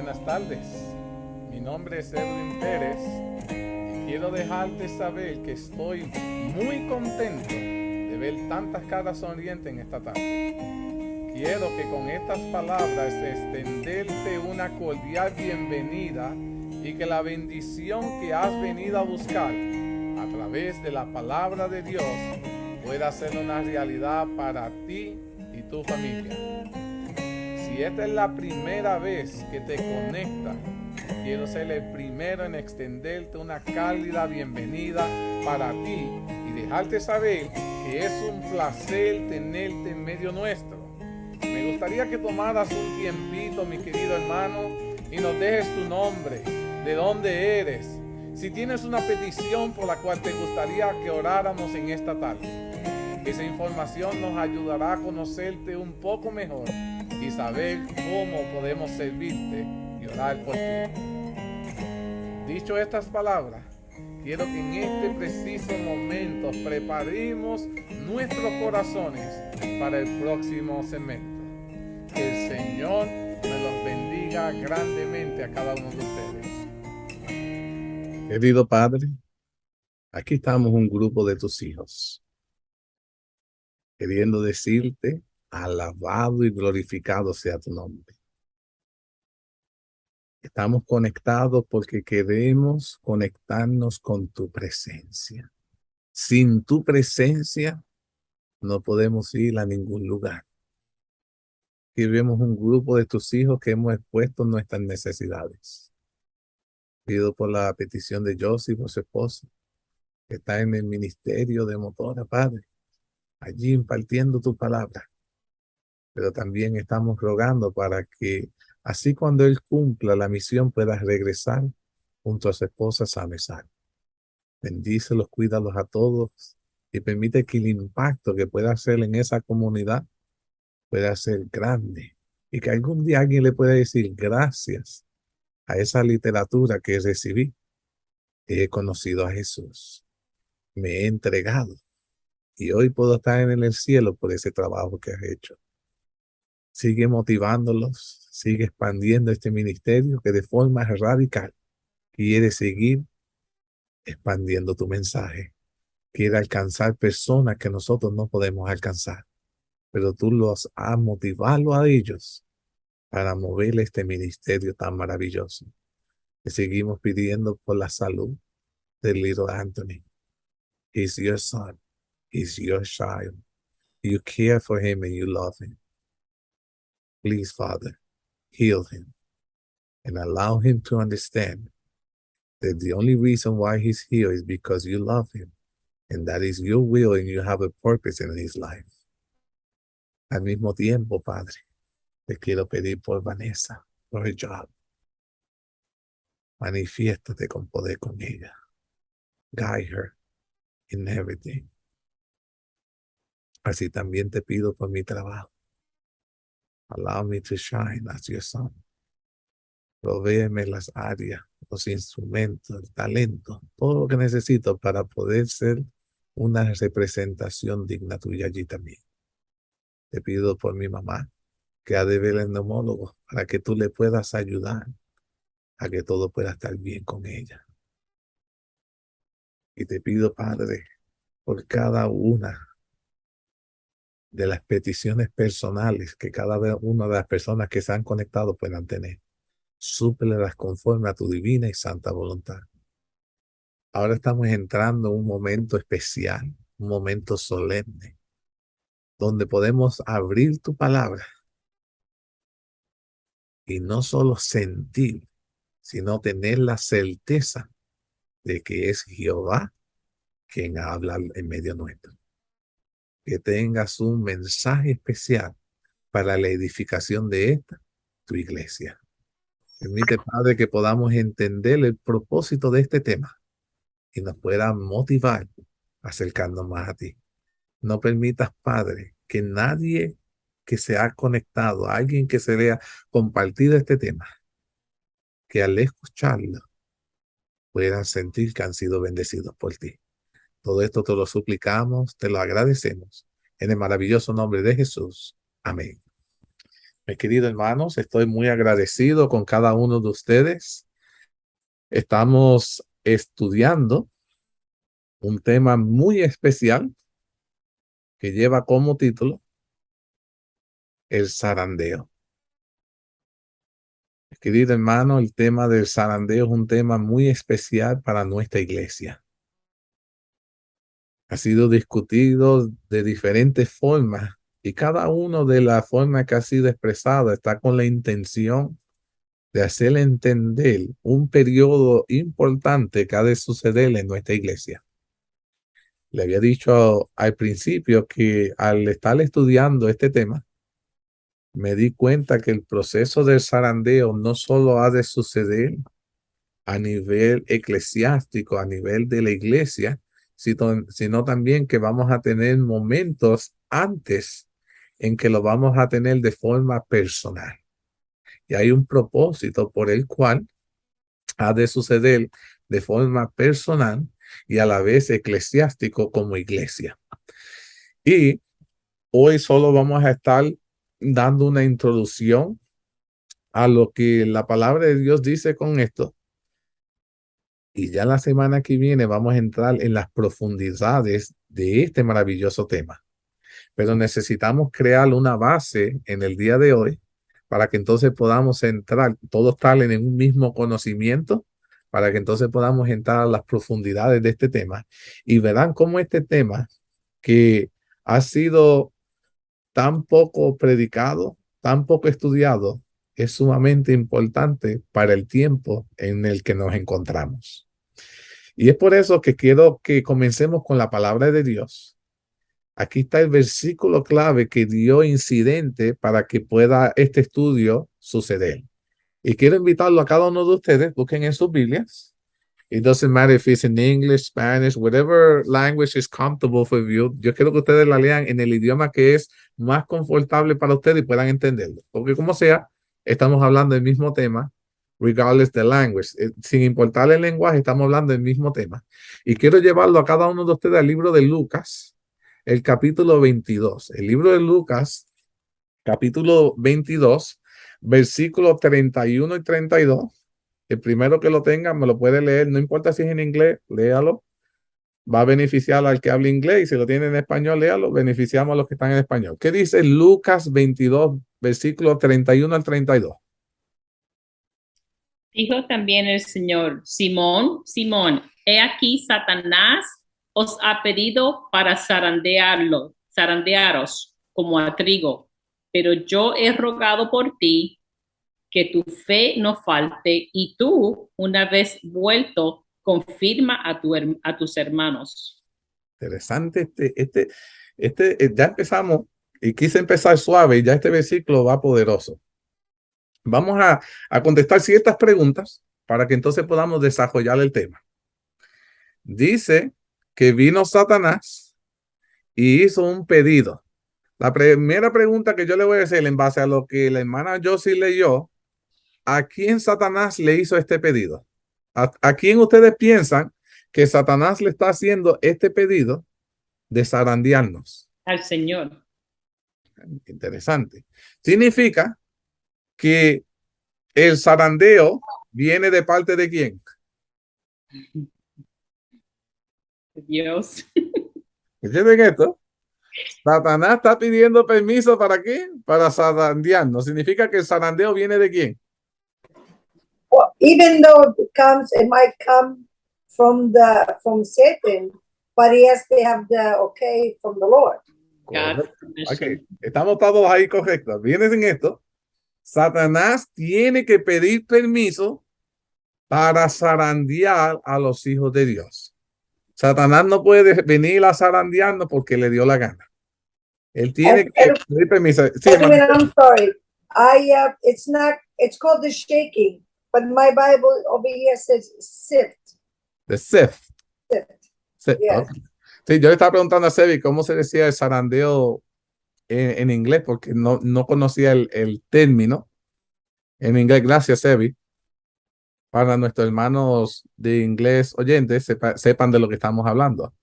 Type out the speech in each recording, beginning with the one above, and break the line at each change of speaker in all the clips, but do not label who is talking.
Buenas tardes, mi nombre es Edwin Pérez y quiero dejarte saber que estoy muy contento de ver tantas caras sonrientes en esta tarde. Quiero que con estas palabras extenderte una cordial bienvenida y que la bendición que has venido a buscar a través de la palabra de Dios pueda ser una realidad para ti y tu familia. Si esta es la primera vez que te conectas, quiero ser el primero en extenderte una cálida bienvenida para ti y dejarte saber que es un placer tenerte en medio nuestro. Me gustaría que tomaras un tiempito, mi querido hermano, y nos dejes tu nombre, de dónde eres, si tienes una petición por la cual te gustaría que oráramos en esta tarde. Esa información nos ayudará a conocerte un poco mejor y saber cómo podemos servirte y orar por ti. Dicho estas palabras, quiero que en este preciso momento preparemos nuestros corazones para el próximo segmento. Que el Señor me los bendiga grandemente a cada uno de ustedes.
Querido Padre, aquí estamos un grupo de tus hijos, queriendo decirte, alabado y glorificado sea tu nombre. Estamos conectados porque queremos conectarnos con tu presencia. Sin tu presencia no podemos ir a ningún lugar. Aquí vemos un grupo de tus hijos que hemos expuesto nuestras necesidades. Pido por la petición de Josie, por su esposa, que está en el ministerio de motora, Padre, allí impartiendo tu palabra. Pero también estamos rogando para que así cuando él cumpla la misión pueda regresar junto a su esposa sano y salvo. Bendícelos, cuídalos a todos y permite que el impacto que pueda hacer en esa comunidad pueda ser grande y que algún día alguien le pueda decir gracias a esa literatura que recibí. He conocido a Jesús, me he entregado y hoy puedo estar en el cielo por ese trabajo que has hecho. Sigue motivándolos, sigue expandiendo este ministerio que de forma radical quiere seguir expandiendo tu mensaje. Quiere alcanzar personas que nosotros no podemos alcanzar, pero tú los has motivado a ellos para mover este ministerio tan maravilloso. Te seguimos pidiendo por la salud de little Anthony. He's your son. He's your child. You care for him and you love him. Please, Father, heal him and allow him to understand that the only reason why he's here is because you love him, and that is your will and you have a purpose in his life. Al mismo tiempo, Padre, te quiero pedir por Vanessa, por her job. Manifiéstate con poder con ella. Guide her in everything. Así también te pido por mi trabajo. Allow me to shine as your son. Provéeme las áreas, los instrumentos, el talento, todo lo que necesito para poder ser una representación digna tuya allí también. Te pido por mi mamá, que ha de ver el neumólogo, para que tú le puedas ayudar a que todo pueda estar bien con ella. Y te pido, Padre, por cada una de las peticiones personales que cada una de las personas que se han conectado puedan tener. Súplelas conforme a tu divina y santa voluntad. Ahora estamos entrando en un momento especial, un momento solemne, donde podemos abrir tu palabra y no solo sentir, sino tener la certeza de que es Jehová quien habla en medio nuestro. Que tengas un mensaje especial para la edificación de esta, tu iglesia. Permite, Padre, que podamos entender el propósito de este tema y nos pueda motivar a acercarnos más a ti. No permitas, Padre, que nadie que se ha conectado, alguien que se vea compartido este tema, que al escucharlo puedan sentir que han sido bendecidos por ti. Todo esto te lo suplicamos, te lo agradecemos. En el maravilloso nombre de Jesús. Amén. Mis queridos hermanos, estoy muy agradecido con cada uno de ustedes. Estamos estudiando un tema muy especial que lleva como título el zarandeo. Mis queridos hermanos, el tema del zarandeo es un tema muy especial para nuestra iglesia. Ha sido discutido de diferentes formas y cada una de las formas que ha sido expresada está con la intención de hacerle entender un periodo importante que ha de suceder en nuestra iglesia. Le había dicho al principio que al estar estudiando este tema, me di cuenta que el proceso del zarandeo no solo ha de suceder a nivel eclesiástico, a nivel de la iglesia, sino también que vamos a tener momentos antes en que lo vamos a tener de forma personal. Y hay un propósito por el cual ha de suceder de forma personal y a la vez eclesiástico como iglesia. Y hoy solo vamos a estar dando una introducción a lo que la palabra de Dios dice con esto. Y ya la semana que viene vamos a entrar en las profundidades de este maravilloso tema. Pero necesitamos crear una base en el día de hoy para que entonces podamos entrar, todos estar en un mismo conocimiento, para que entonces podamos entrar a las profundidades de este tema. Y verán cómo este tema, que ha sido tan poco predicado, tan poco estudiado, es sumamente importante para el tiempo en el que nos encontramos. Y es por eso que quiero que comencemos con la palabra de Dios. Aquí está el versículo clave que dio incidente para que pueda este estudio suceder. Y quiero invitarlo a cada uno de ustedes, busquen en sus Biblias. It doesn't matter if it's in English, Spanish, whatever language is comfortable for you. Yo quiero que ustedes la lean en el idioma que es más confortable para ustedes y puedan entenderlo. Porque como sea, estamos hablando del mismo tema, regardless the language. Sin importar el lenguaje, estamos hablando del mismo tema. Y quiero llevarlo a cada uno de ustedes al libro de Lucas, el capítulo 22. El libro de Lucas, capítulo 22, versículos 31 y 32. El primero que lo tenga me lo puede leer, no importa si es en inglés, léalo. Va a beneficiar al que hable inglés y si lo tiene en español, léalo. Beneficiamos a los que están en español. ¿Qué dice Lucas 22, versículos 31 al 32?
Dijo también el Señor: Simón, Simón, he aquí Satanás os ha pedido para zarandearos como a trigo, pero yo he rogado por ti que tu fe no falte, y tú, una vez vuelto, confirma a tus hermanos.
Interesante. Ya empezamos y quise empezar suave y ya este versículo va poderoso. Vamos a contestar ciertas preguntas para que entonces podamos desarrollar el tema. Dice que vino Satanás y hizo un pedido. La primera pregunta que yo le voy a hacer en base a lo que la hermana Josie leyó, ¿a quién Satanás le hizo este pedido? ¿A quién ustedes piensan que Satanás le está haciendo este pedido de zarandearnos?
Al Señor.
Interesante. Significa que el zarandeo viene de parte de quién.
Dios.
¿Entienden esto? Satanás está pidiendo permiso ¿para qué? Para zarandearnos. Significa que el zarandeo viene de quién.
Well, even though it might come from Satan, but he has to have the okay from the Lord.
Okay. Estamos todos ahí correctos. Vienes en esto. Satanás tiene que pedir permiso para zarandear a los hijos de Dios. Satanás no puede venir a zarandearnos porque le dio la gana. Él tiene que pedir permiso. Sí,
I'm sorry. It's called the shaking, but my Bible over here says sift.
The sift.
Sift. Yes.
Okay. Sí, yo le estaba preguntando a Sebi cómo se decía el zarandeo en inglés porque no conocía el término en inglés. Gracias, Sebi. Para nuestros hermanos de inglés oyentes sepan de lo que estamos hablando.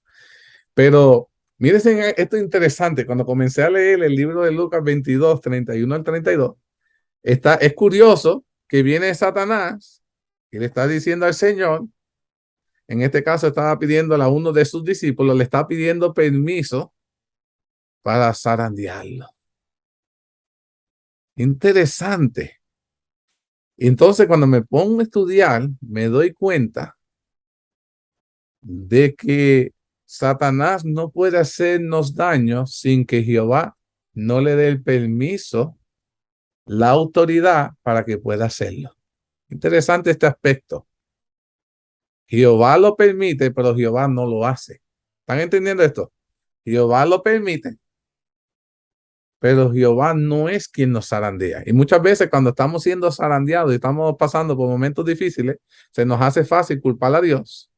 Pero miren, esto es interesante. Cuando comencé a leer el libro de Lucas 22, 31 al 32, Es curioso que viene Satanás y le está diciendo al Señor, en este caso estaba pidiéndole a uno de sus discípulos, le está pidiendo permiso para zarandearlo. Interesante. Entonces, cuando me pongo a estudiar, me doy cuenta de que Satanás no puede hacernos daño sin que Jehová no le dé el permiso, la autoridad para que pueda hacerlo. Interesante este aspecto. Jehová lo permite, pero Jehová no lo hace. ¿Están entendiendo esto? Jehová lo permite, pero Jehová no es quien nos zarandea. Y muchas veces cuando estamos siendo zarandeados y estamos pasando por momentos difíciles, se nos hace fácil culpar a Dios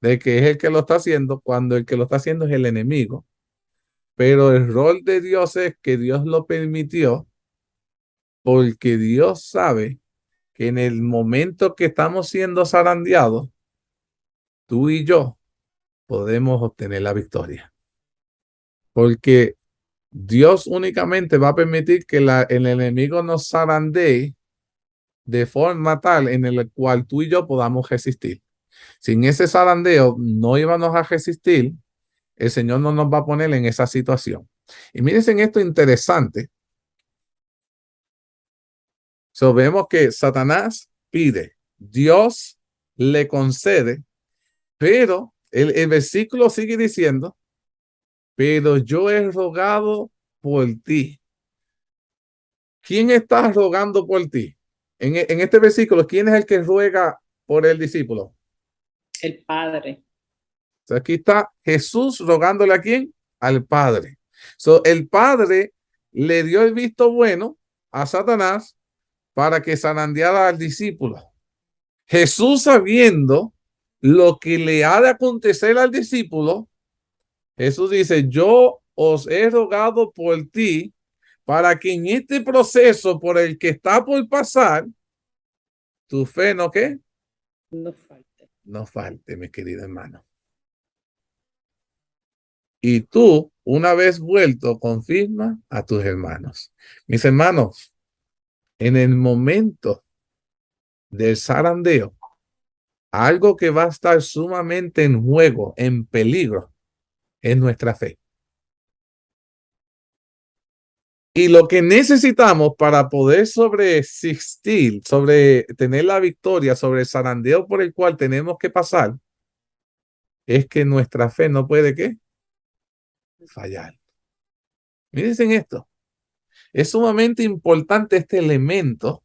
de que es el que lo está haciendo, cuando el que lo está haciendo es el enemigo. Pero el rol de Dios es que Dios lo permitió porque Dios sabe que en el momento que estamos siendo zarandeados, tú y yo podemos obtener la victoria. Porque Dios únicamente va a permitir que el enemigo nos zarandee de forma tal en la cual tú y yo podamos resistir. Sin ese zarandeo no íbamos a resistir, el Señor no nos va a poner en esa situación. Y miren en esto interesante. Vemos que Satanás pide, Dios le concede, pero el versículo sigue diciendo, pero yo he rogado por ti. ¿Quién está rogando por ti? En este versículo, ¿quién es el que ruega por el discípulo?
El Padre.
Aquí está Jesús rogándole ¿a quién? Al Padre. El Padre le dio el visto bueno a Satanás para que zarandeara al discípulo. Jesús, sabiendo lo que le ha de acontecer al discípulo, Jesús dice, yo os he rogado por ti para que en este proceso por el que está por pasar, tu fe no ¿qué?
No falte.
No falte, mi querido hermano. Y tú, una vez vuelto, confirma a tus hermanos. Mis hermanos, en el momento del zarandeo, algo que va a estar sumamente en juego, en peligro, es nuestra fe. Y lo que necesitamos para poder subsistir, sobre tener la victoria sobre el zarandeo por el cual tenemos que pasar, es que nuestra fe no puede ¿qué? Fallar. Miren esto. Es sumamente importante este elemento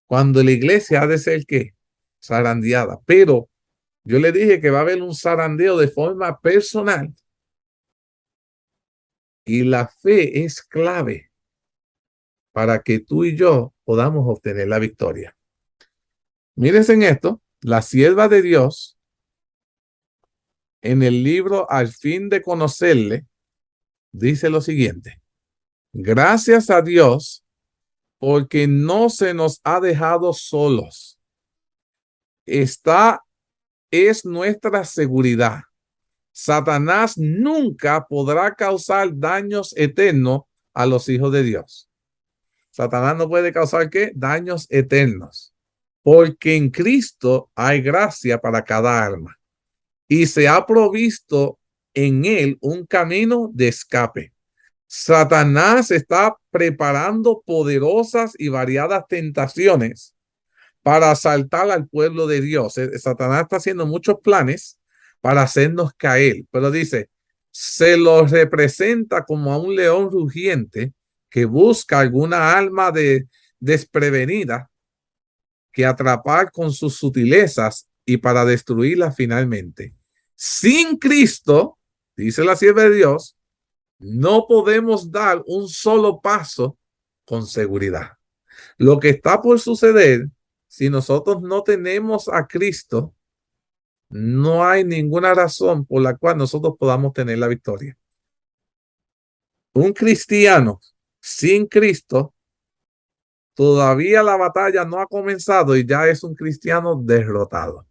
cuando la iglesia ha de ser ¿qué? Zarandeada. Pero yo le dije que va a haber un zarandeo de forma personal. Y la fe es clave para que tú y yo podamos obtener la victoria. Mírense en esto, la sierva de Dios, en el libro Al fin de conocerle, dice lo siguiente: gracias a Dios porque no se nos ha dejado solos. Esta es nuestra seguridad. Satanás nunca podrá causar daños eternos a los hijos de Dios. Satanás no puede causar ¿qué? Daños eternos. Porque en Cristo hay gracia para cada alma. Y se ha provisto en él un camino de escape. Satanás está preparando poderosas y variadas tentaciones para asaltar al pueblo de Dios. Satanás está haciendo muchos planes para hacernos caer, pero dice, se lo representa como a un león rugiente que busca alguna alma desprevenida que atrapar con sus sutilezas y para destruirla finalmente. Sin Cristo, dice la sierva de Dios, no podemos dar un solo paso con seguridad. Lo que está por suceder, si nosotros no tenemos a Cristo, no hay ninguna razón por la cual nosotros podamos tener la victoria. Un cristiano sin Cristo, todavía la batalla no ha comenzado y ya es un cristiano derrotado.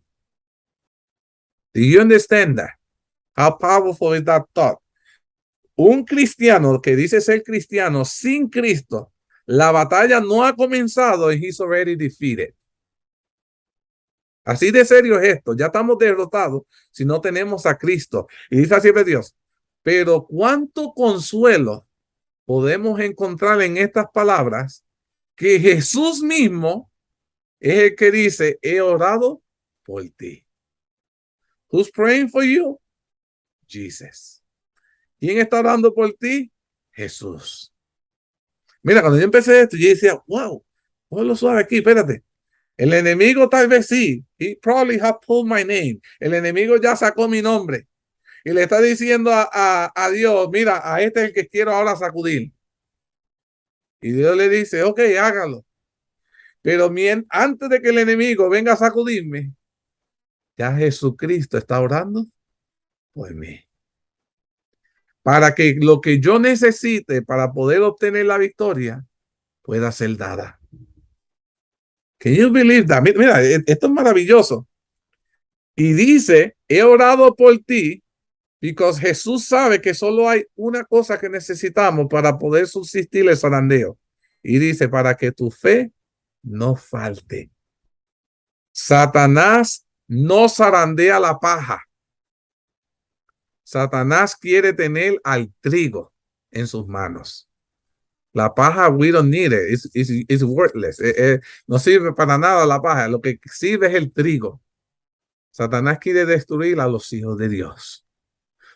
Do you understand that? How powerful is that thought? Un cristiano que dice ser cristiano sin Cristo, La batalla no ha comenzado and he's already defeated. Así de serio es esto. Ya estamos derrotados si no tenemos a Cristo. Y dice así de Dios. Pero cuánto consuelo podemos encontrar en estas palabras que Jesús mismo es el que dice, he orado por ti. Who's praying for you? Jesus. ¿Quién está orando por ti? Jesús. Mira, cuando yo empecé esto, yo decía, wow, lo suave aquí, espérate. El enemigo tal vez sí. He probably have pulled my name. El enemigo ya sacó mi nombre. Y le está diciendo a Dios, mira, a este es el que quiero ahora sacudir. Y Dios le dice, ok, hágalo. Pero antes de que el enemigo venga a sacudirme, ya Jesucristo está orando por mí. Para que lo que yo necesite para poder obtener la victoria pueda ser dada. Can you believe that? Mira, esto es maravilloso. Y dice, he orado por ti, porque Jesús sabe que solo hay una cosa que necesitamos para poder subsistir el zarandeo. Y dice, para que tu fe no falte. Satanás no zarandea la paja. Satanás quiere tener al trigo en sus manos. La paja, we don't need it. It's worthless. No sirve para nada la paja. Lo que sirve es el trigo. Satanás quiere destruir a los hijos de Dios.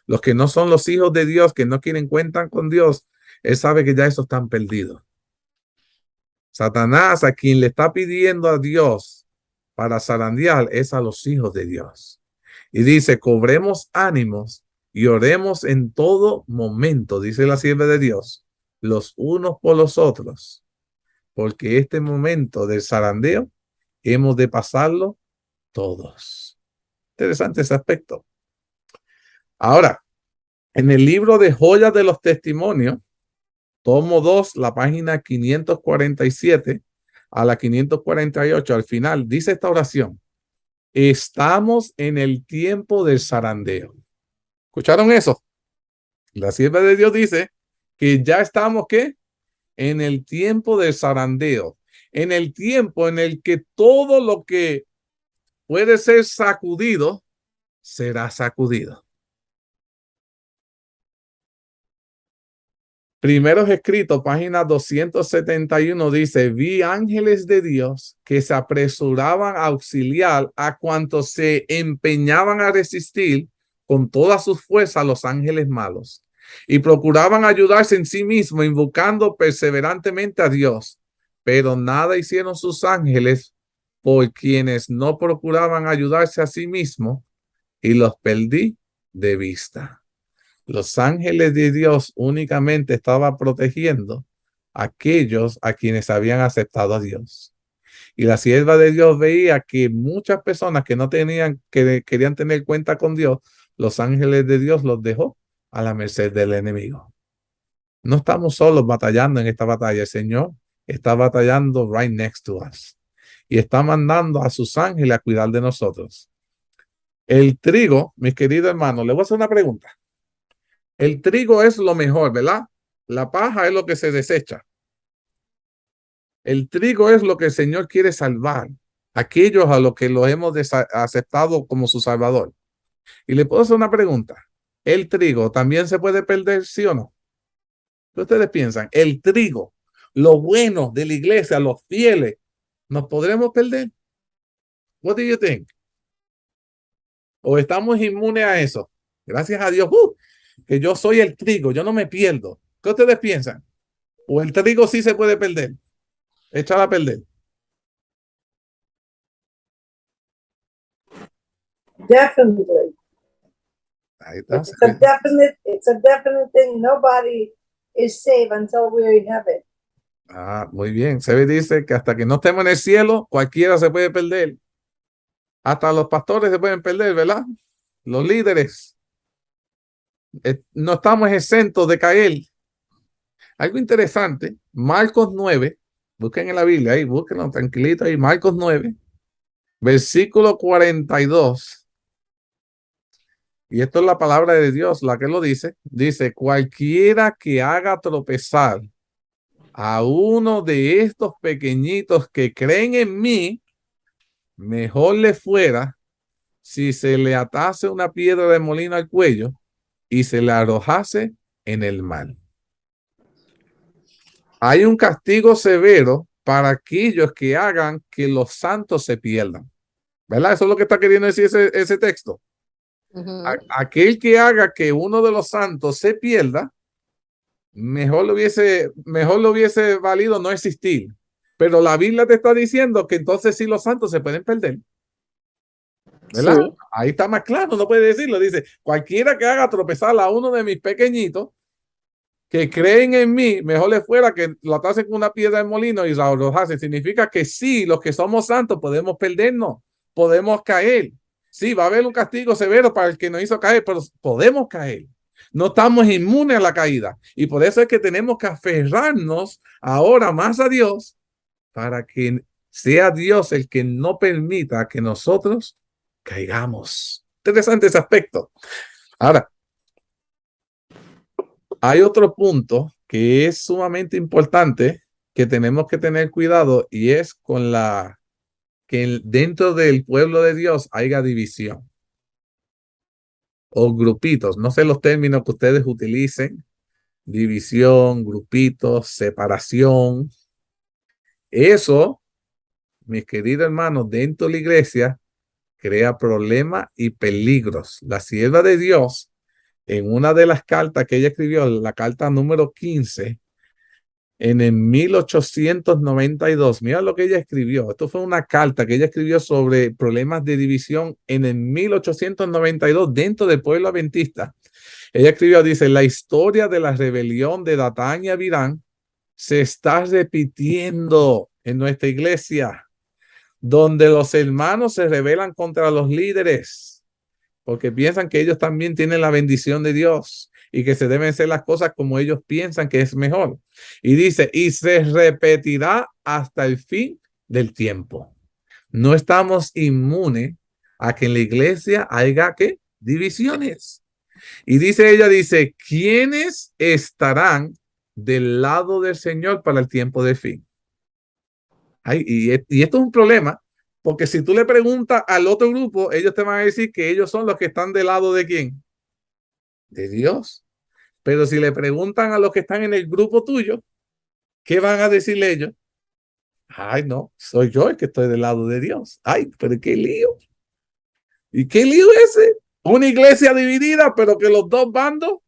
Los que no son los hijos de Dios, que no quieren cuentan con Dios, él sabe que ya esos están perdidos. Satanás, a quien le está pidiendo a Dios para zarandear, es a los hijos de Dios. Y dice, cobremos ánimos y oremos en todo momento, dice la sierva de Dios, los unos por los otros, porque este momento del zarandeo hemos de pasarlo todos. Interesante ese aspecto. Ahora, en el libro de Joyas de los Testimonios, tomo 2, la página 547 a la 548, al final dice esta oración: estamos en el tiempo del zarandeo. ¿Escucharon eso? La sierva de Dios dice que ya estamos, ¿qué? En el tiempo del zarandeo, en el tiempo en el que todo lo que puede ser sacudido será sacudido. Primeros Escritos, página 271, dice, vi ángeles de Dios que se apresuraban a auxiliar a cuantos se empeñaban a resistir con todas sus fuerzas a los ángeles malos, y procuraban ayudarse en sí mismos, invocando perseverantemente a Dios. Pero nada hicieron sus ángeles por quienes no procuraban ayudarse a sí mismos, y los perdí de vista. Los ángeles de Dios únicamente estaban protegiendo a aquellos a quienes habían aceptado a Dios. Y la sierva de Dios veía que muchas personas que no tenían, que querían tener cuenta con Dios, los ángeles de Dios los dejó a la merced del enemigo. No estamos solos batallando en esta batalla. El Señor está batallando right next to us. Y está mandando a sus ángeles a cuidar de nosotros. El trigo, mis queridos hermanos, les voy a hacer una pregunta. El trigo es lo mejor, ¿verdad? La paja es lo que se desecha. El trigo es lo que el Señor quiere salvar. Aquellos a los que lo hemos aceptado como su salvador. Y le puedo hacer una pregunta. ¿El trigo también se puede perder, sí o no? ¿Qué ustedes piensan? El trigo, lo bueno de la iglesia, los fieles, ¿nos podremos perder? What do you think? ¿O estamos inmunes a eso? Gracias a Dios, que yo soy el trigo, yo no me pierdo. ¿Qué ustedes piensan? ¿O el trigo sí se puede perder? Échala a perder.
Definitely.
Ahí está.
It's a definite thing. Nobody is safe until we're in heaven.
Ah, muy bien. Se dice que hasta que no estemos en el cielo, cualquiera se puede perder. Hasta los pastores se pueden perder, ¿verdad? Los líderes. No estamos exentos de caer. Algo interesante, Marcos 9, busquen en la Biblia ahí, búsquenlo tranquilito ahí, Marcos 9, versículo 42. Y esto es la palabra de Dios, la que lo dice. Dice, cualquiera que haga tropezar a uno de estos pequeñitos que creen en mí, mejor le fuera si se le atase una piedra de molino al cuello y se le arrojase en el mar. Hay un castigo severo para aquellos que hagan que los santos se pierdan. ¿Verdad? Eso es lo que está queriendo decir ese texto. Aquel que haga que uno de los santos se pierda, mejor lo hubiese valido no existir. Pero la Biblia te está diciendo que entonces sí los santos se pueden perder. ¿Verdad? Sí. Ahí está más claro, no puede decirlo. Dice, cualquiera que haga tropezar a uno de mis pequeñitos que creen en mí, mejor le fuera que lo atasen con una piedra de molino y la arrojasen. Significa que sí, los que somos santos podemos perdernos, podemos caer. Sí, va a haber un castigo severo para el que nos hizo caer, pero podemos caer. No estamos inmunes a la caída. Y por eso es que tenemos que aferrarnos ahora más a Dios para que sea Dios el que no permita que nosotros caigamos. Interesante ese aspecto. Ahora, hay otro punto que es sumamente importante que tenemos que tener cuidado y es con que dentro del pueblo de Dios haya división o grupitos. No sé los términos que ustedes utilicen. División, grupitos, separación. Eso, mis queridos hermanos, dentro de la iglesia crea problemas y peligros. La sierva de Dios, en una de las cartas que ella escribió, la carta número 15, en el 1892, mira lo que ella escribió. Esto fue una carta que ella escribió sobre problemas de división en el 1892 dentro del pueblo adventista. Ella escribió, dice, la historia de la rebelión de Datán y Abirán se está repitiendo en nuestra iglesia, donde los hermanos se rebelan contra los líderes porque piensan que ellos también tienen la bendición de Dios y que se deben hacer las cosas como ellos piensan que es mejor. Y dice, y se repetirá hasta el fin del tiempo. No estamos inmunes a que en la iglesia haya ¿qué? Divisiones. Y dice ella, dice, ¿quiénes estarán del lado del Señor para el tiempo del fin? Y esto es un problema, porque si tú le preguntas al otro grupo, ellos te van a decir que ellos son los que están del lado de ¿quién? De Dios. Pero si le preguntan a los que están en el grupo tuyo, ¿qué van a decirle ellos? Ay, no, soy yo el que estoy del lado de Dios. Ay, pero qué lío. ¿Y qué lío ese? Una iglesia dividida, pero que los dos bandos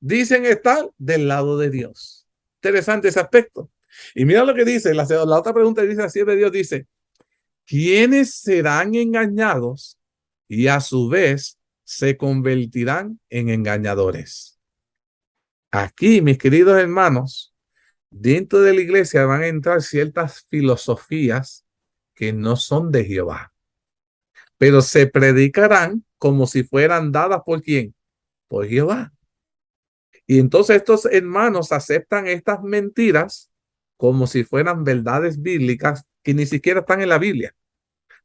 dicen estar del lado de Dios. Interesante ese aspecto. Y mira lo que dice, la otra pregunta dice, así de Dios dice, ¿quiénes serán engañados y a su vez se convertirán en engañadores? Aquí, mis queridos hermanos, dentro de la iglesia van a entrar ciertas filosofías que no son de Jehová, pero se predicarán como si fueran dadas ¿por quién? Por Jehová. Y entonces estos hermanos aceptan estas mentiras como si fueran verdades bíblicas que ni siquiera están en la Biblia,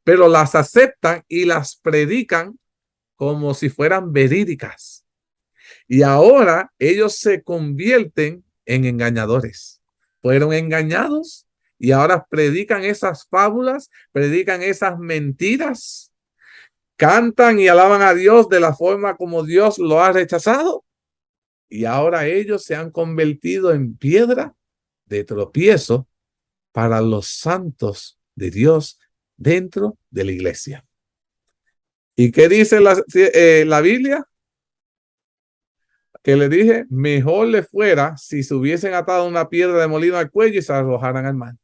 pero las aceptan y las predican como si fueran verídicas. Y ahora ellos se convierten en engañadores. Fueron engañados y ahora predican esas fábulas, predican esas mentiras, cantan y alaban a Dios de la forma como Dios lo ha rechazado. Y ahora ellos se han convertido en piedra de tropiezo para los santos de Dios dentro de la iglesia. ¿Y qué dice la Biblia? Que le dije, mejor le fuera si se hubiesen atado una piedra de molino al cuello y se arrojaran al mar.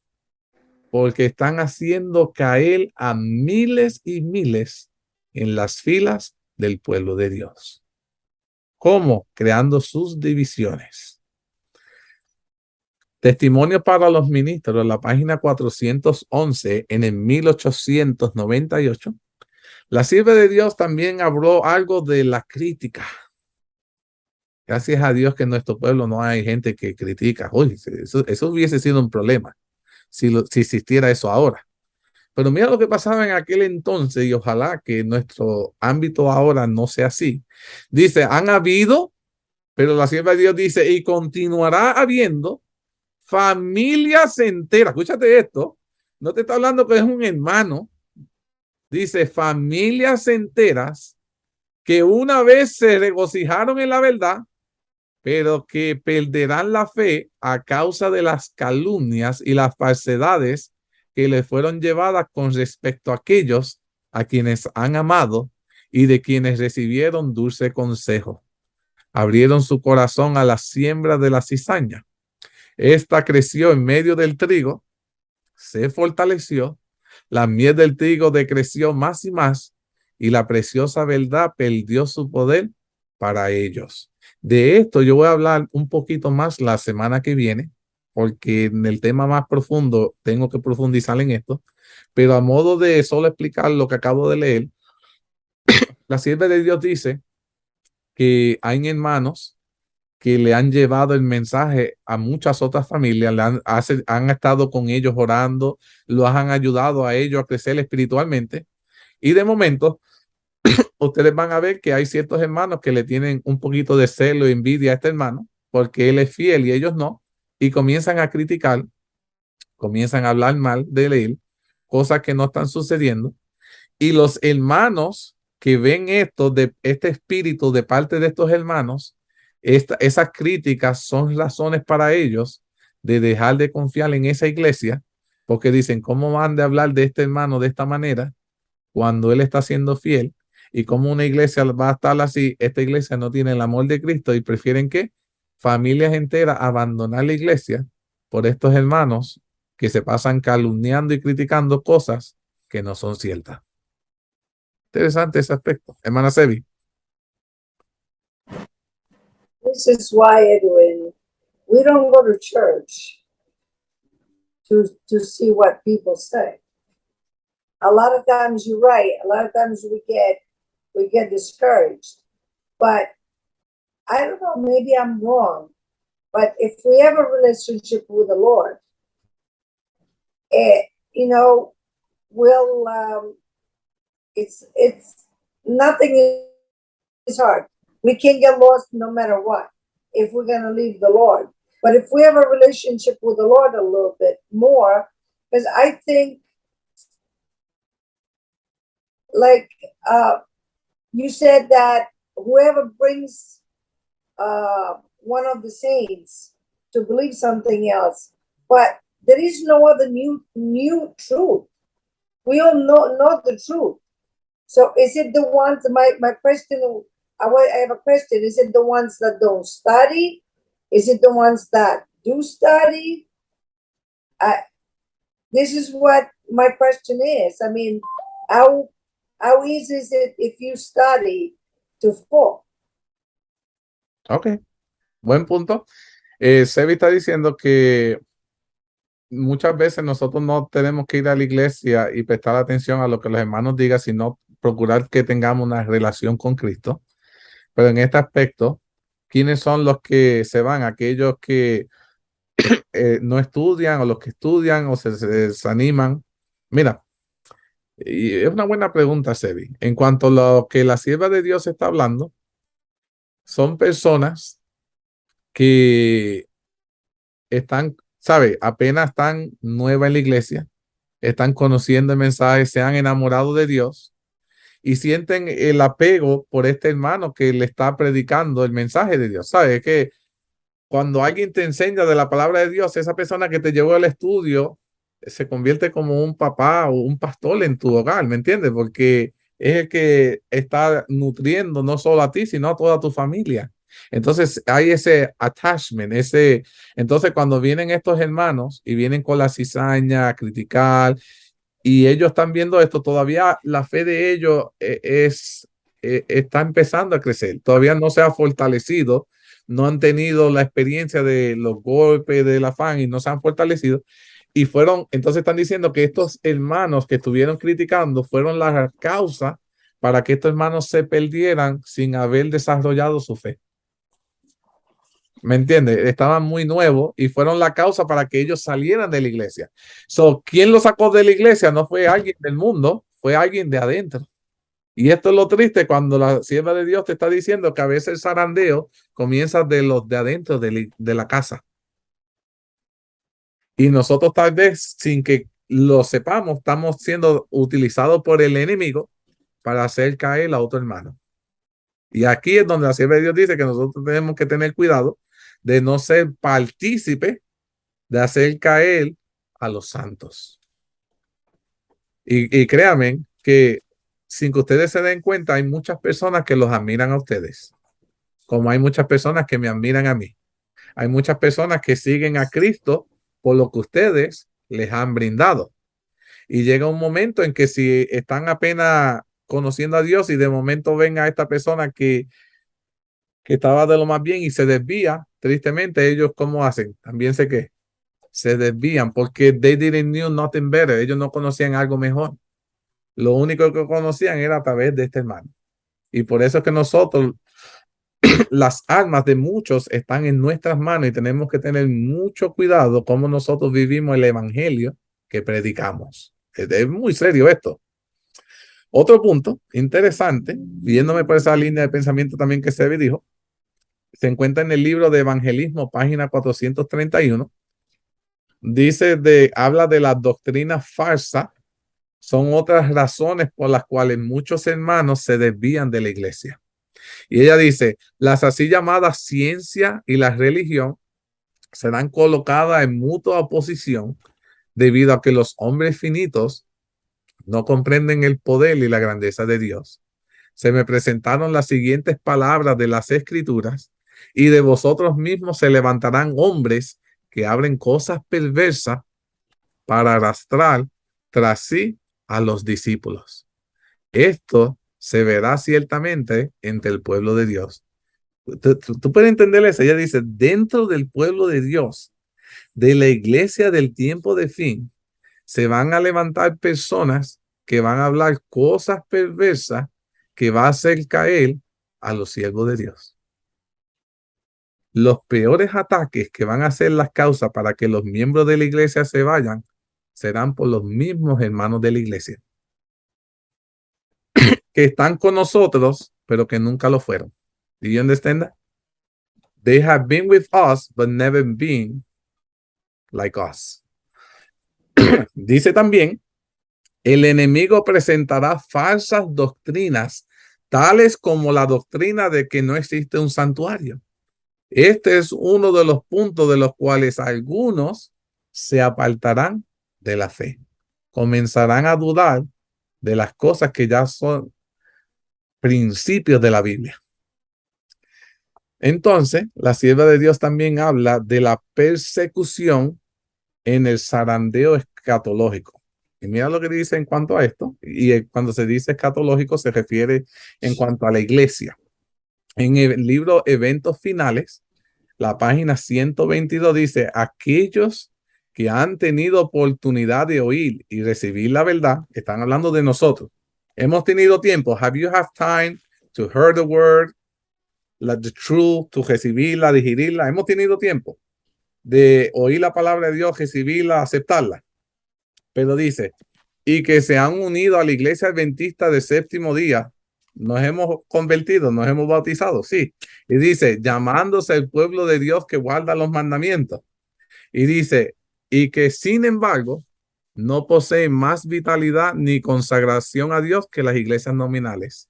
Porque están haciendo caer a miles y miles en las filas del pueblo de Dios. ¿Cómo? Creando sus divisiones. Testimonio para los ministros, en la página 411, en el 1898, la sierva de Dios también habló algo de la crítica. Gracias a Dios que en nuestro pueblo no hay gente que critica. Uy, eso hubiese sido un problema si existiera eso ahora. Pero mira lo que pasaba en aquel entonces y ojalá que nuestro ámbito ahora no sea así. Dice, han habido, pero la sierva de Dios dice, y continuará habiendo familias enteras. Escúchate esto. No te está hablando que es un hermano. Dice familias enteras que una vez se regocijaron en la verdad, pero que perderán la fe a causa de las calumnias y las falsedades que les fueron llevadas con respecto a aquellos a quienes han amado y de quienes recibieron dulce consejo. Abrieron su corazón a la siembra de la cizaña. Esta creció en medio del trigo, se fortaleció, la miel del trigo decreció más y más, y la preciosa verdad perdió su poder para ellos. De esto yo voy a hablar un poquito más la semana que viene, porque en el tema más profundo tengo que profundizar en esto, pero a modo de solo explicar lo que acabo de leer, la sierva de Dios dice que hay hermanos que le han llevado el mensaje a muchas otras familias, han estado con ellos orando, los han ayudado a ellos a crecer espiritualmente, y de momento ustedes van a ver que hay ciertos hermanos que le tienen un poquito de celo y envidia a este hermano, porque él es fiel y ellos no, y comienzan a criticar, comienzan a hablar mal de él, cosas que no están sucediendo, y los hermanos que ven esto, de este espíritu de parte de estos hermanos, esas críticas son razones para ellos de dejar de confiar en esa iglesia, porque dicen, ¿cómo van de hablar de este hermano de esta manera cuando él está siendo fiel? Y como una iglesia va a estar así, esta iglesia no tiene el amor de Cristo y prefieren que familias enteras abandonar la iglesia por estos hermanos que se pasan calumniando y criticando cosas que no son ciertas. Interesante ese aspecto. Hermana Sebi.
This is why, Edwin, we don't go to church to see what people say. A lot of times you're right. A lot of times we get discouraged. But I don't know, maybe I'm wrong. But if we have a relationship with the Lord, you know, we'll it's nothing is hard. We can get lost no matter what if we're gonna leave the Lord. But if we have a relationship with the Lord a little bit more, because I think, like you said, that whoever brings one of the saints to believe something else, but there is no other new truth. We all know the truth. So is it the ones, my question, I have a question, is it the ones that don't study? Is it the ones that do study? This is what my question is. I mean, how easy is it if you study to fall?
Ok, buen punto. Sebi está diciendo que muchas veces nosotros no tenemos que ir a la iglesia y prestar atención a lo que los hermanos digan, sino procurar que tengamos una relación con Cristo. Pero en este aspecto, ¿quiénes son los que se van? Aquellos que no estudian, o los que estudian o se desaniman. Mira, y es una buena pregunta, Sebi. En cuanto a lo que la sierva de Dios está hablando, son personas que están, ¿sabe? Apenas están nuevas en la iglesia, están conociendo el mensaje, se han enamorado de Dios y sienten el apego por este hermano que le está predicando el mensaje de Dios. ¿Sabes? Que cuando alguien te enseña de la palabra de Dios, esa persona que te llevó al estudio se convierte como un papá o un pastor en tu hogar, ¿me entiendes? Porque es el que está nutriendo no solo a ti, sino a toda tu familia. Entonces hay ese attachment, entonces cuando vienen estos hermanos y vienen con la cizaña a criticar y ellos están viendo esto, todavía la fe de ellos está empezando a crecer, todavía no se ha fortalecido, no han tenido la experiencia de los golpes del afán y no se han fortalecido. Y entonces están diciendo que estos hermanos que estuvieron criticando fueron la causa para que estos hermanos se perdieran sin haber desarrollado su fe. ¿Me entiendes? Estaban muy nuevos y fueron la causa para que ellos salieran de la iglesia. ¿Quién los sacó de la iglesia? No fue alguien del mundo, fue alguien de adentro. Y esto es lo triste cuando la sierva de Dios te está diciendo que a veces el zarandeo comienza de los de adentro de la casa. Y nosotros tal vez sin que lo sepamos, estamos siendo utilizados por el enemigo para hacer caer a otro hermano. Y aquí es donde la sierva de Dios dice que nosotros tenemos que tener cuidado de no ser partícipe de hacer caer a los santos. Y créanme que sin que ustedes se den cuenta, hay muchas personas que los admiran a ustedes, como hay muchas personas que me admiran a mí. Hay muchas personas que siguen a Cristo por lo que ustedes les han brindado. Y llega un momento en que si están apenas conociendo a Dios y de momento ven a esta persona que estaba de lo más bien y se desvía, tristemente ellos ¿cómo hacen? También sé que se desvían porque they didn't knew nothing better. Ellos no conocían algo mejor. Lo único que conocían era a través de este hermano. Y por eso es que nosotros, las almas de muchos están en nuestras manos y tenemos que tener mucho cuidado cómo nosotros vivimos el evangelio que predicamos. Es muy serio esto. Otro punto interesante, viéndome por esa línea de pensamiento también que Sebi dijo, se encuentra en el libro de Evangelismo, página 431. Habla de las doctrinas falsas. Son otras razones por las cuales muchos hermanos se desvían de la iglesia. Y ella dice, las así llamadas ciencia y la religión serán colocadas en mutua oposición debido a que los hombres finitos no comprenden el poder y la grandeza de Dios. Se me presentaron las siguientes palabras de las Escrituras, y de vosotros mismos se levantarán hombres que abren cosas perversas para arrastrar tras sí a los discípulos. Esto se verá ciertamente entre el pueblo de Dios. Tú puedes entender eso. Ella dice, dentro del pueblo de Dios, de la iglesia del tiempo de fin, se van a levantar personas que van a hablar cosas perversas que va a hacer caer a los siervos de Dios. Los peores ataques que van a ser las causas para que los miembros de la iglesia se vayan serán por los mismos hermanos de la iglesia que están con nosotros, pero que nunca lo fueron. Do you understand that? They have been with us, but never been like us. Dice también, el enemigo presentará falsas doctrinas, tales como la doctrina de que no existe un santuario. Este es uno de los puntos de los cuales algunos se apartarán de la fe. Comenzarán a dudar de las cosas que ya son principios de la Biblia. Entonces, la sierva de Dios también habla de la persecución en el zarandeo escatológico. Y mira lo que dice en cuanto a esto. Y cuando se dice escatológico se refiere en cuanto a la iglesia. En el libro Eventos Finales, la página 122 dice, aquellos que han tenido oportunidad de oír y recibir la verdad, están hablando de nosotros. Hemos tenido tiempo. Have you have time to hear the word, the truth, to recibirla, digerirla? Hemos tenido tiempo de oír la palabra de Dios, recibirla, aceptarla. Pero dice, y que se han unido a la iglesia adventista de séptimo día, nos hemos convertido, nos hemos bautizado, sí. Y dice, llamándose el pueblo de Dios que guarda los mandamientos. Y dice, y que sin embargo, no poseen más vitalidad ni consagración a Dios que las iglesias nominales.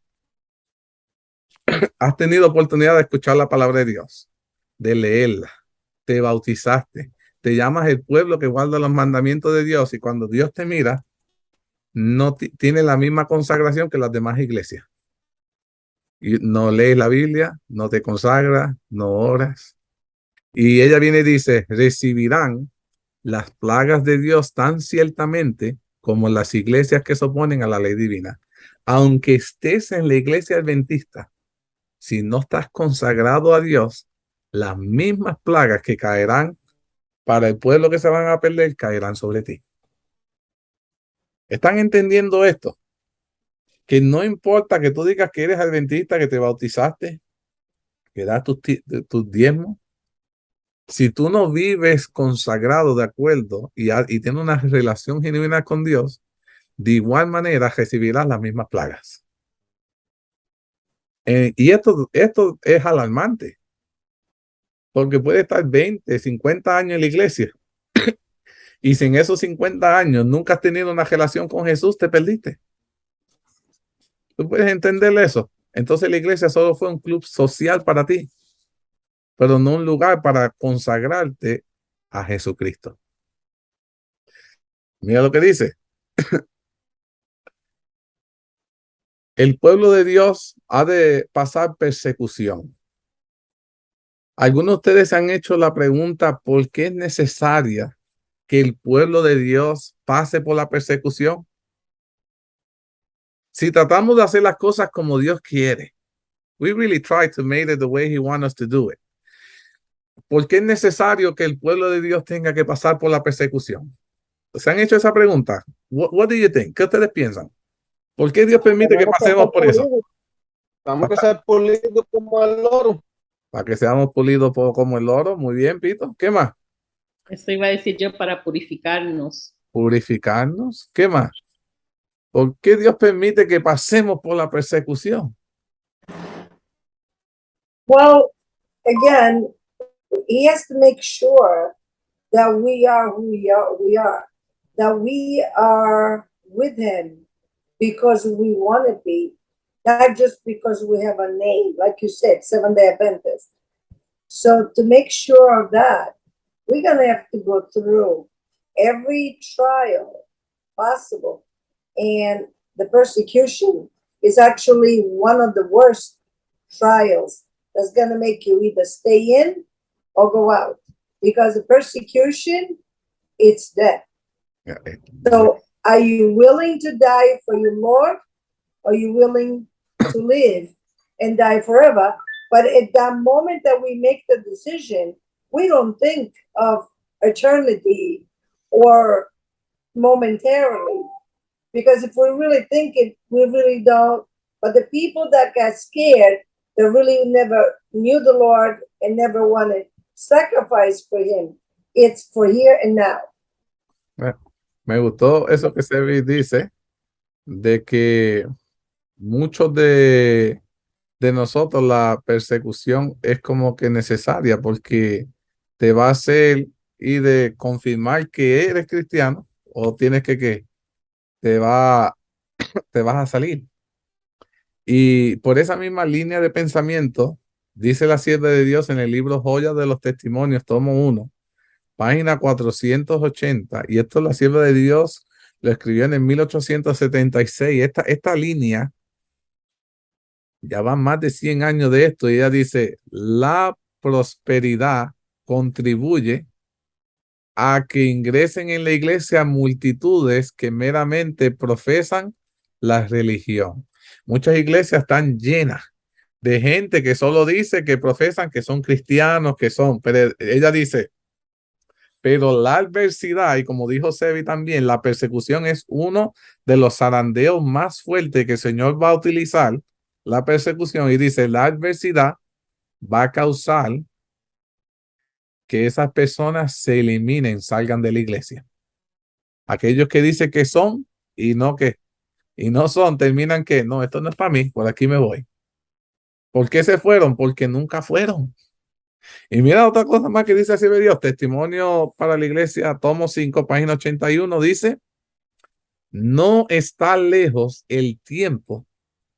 Has tenido oportunidad de escuchar la palabra de Dios, de leerla, te bautizaste, te llamas el pueblo que guarda los mandamientos de Dios y cuando Dios te mira, no tiene la misma consagración que las demás iglesias. Y no lees la Biblia, no te consagras, no oras. Y ella viene y dice, recibirán las plagas de Dios tan ciertamente como las iglesias que se oponen a la ley divina. Aunque estés en la iglesia adventista, si no estás consagrado a Dios, las mismas plagas que caerán para el pueblo que se van a perder, caerán sobre ti. ¿Están entendiendo esto? Que no importa que tú digas que eres adventista, que te bautizaste, que das tus diezmos, si tú no vives consagrado de acuerdo y tienes una relación genuina con Dios, de igual manera recibirás las mismas plagas. Y esto es alarmante, porque puede estar 20, 50 años en la iglesia Y si en esos 50 años nunca has tenido una relación con Jesús, te perdiste. ¿Tú puedes entender eso? Entonces la iglesia solo fue un club social para ti, pero no un lugar para consagrarte a Jesucristo. Mira lo que dice. El pueblo de Dios ha de pasar persecución. Algunos de ustedes se han hecho la pregunta, ¿por qué es necesaria que el pueblo de Dios pase por la persecución? Si tratamos de hacer las cosas como Dios quiere, we really try to make it the way He wants us to do it. ¿Por qué es necesario que el pueblo de Dios tenga que pasar por la persecución? ¿Se han hecho esa pregunta? What do you think? ¿Qué ustedes piensan? ¿Por qué Dios permite que pasemos por eso?
Vamos a ser pulidos como el oro.
Para que seamos pulidos como el oro. Muy bien, Pito. ¿Qué más?
Eso iba a decir yo, para purificarnos.
Purificarnos. ¿Qué más? ¿Por qué Dios permite que pasemos por la persecución?
Well, again, he has to make sure that we are who we are, that we are with him because we want to be, not just because we have a name, like you said, Seventh-day Adventist. So to make sure of that, we're going to have to go through every trial possible. And the persecution is actually one of the worst trials that's going to make you either stay in or go out. Because the persecution, it's death. So are you willing to die for your Lord? Or are you willing to live and die forever? But at that moment that we make the decision, we don't think of eternity or momentarily. Because if we really think it, we really don't. But the people that got scared, that really never knew the Lord and never wanted sacrifice for him, it's for here and now.
Me gustó eso que Sebi dice, de que muchos de nosotros la persecución es como que necesaria porque te va a hacer y de confirmar que eres cristiano o tienes que te vas a salir. Y por esa misma línea de pensamiento, dice la sierva de Dios en el libro Joyas de los Testimonios, tomo 1, página 480, y esto la sierva de Dios lo escribió en el 1876. Esta línea, ya van más de 100 años de esto, y ella dice, la prosperidad contribuye a que ingresen en la iglesia multitudes que meramente profesan la religión. Muchas iglesias están llenas de gente que solo dice que profesan que son cristianos, pero ella dice, pero la adversidad, y como dijo Sebi también, la persecución es uno de los zarandeos más fuertes que el Señor va a utilizar, la persecución, y dice, la adversidad va a causar que esas personas se eliminen, salgan de la iglesia. Aquellos que dicen que son y no son, terminan que no, esto no es para mí, por aquí me voy. ¿Por qué se fueron? Porque nunca fueron. Y mira otra cosa más que dice así de Dios, Testimonio para la Iglesia, tomo 5, página 81, dice, no está lejos el tiempo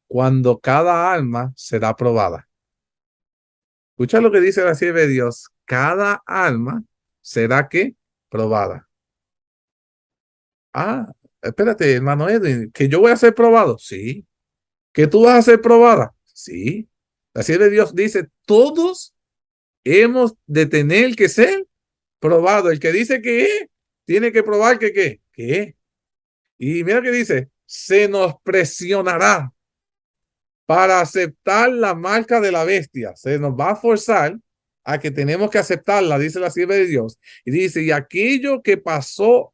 cuando cada alma será probada. Escucha lo que dice la sierva de Dios, cada alma será ¿qué? Probada. Ah, espérate, hermano Edwin, ¿que yo voy a ser probado? Sí. ¿Que tú vas a ser probada? Sí. La sierva de Dios dice, todos hemos de tener que ser probados. El que dice que tiene que probar que qué. Y mira que dice, se nos presionará para aceptar la marca de la bestia. Se nos va a forzar a que tenemos que aceptarla, dice la sierva de Dios. Y dice, y aquello que paso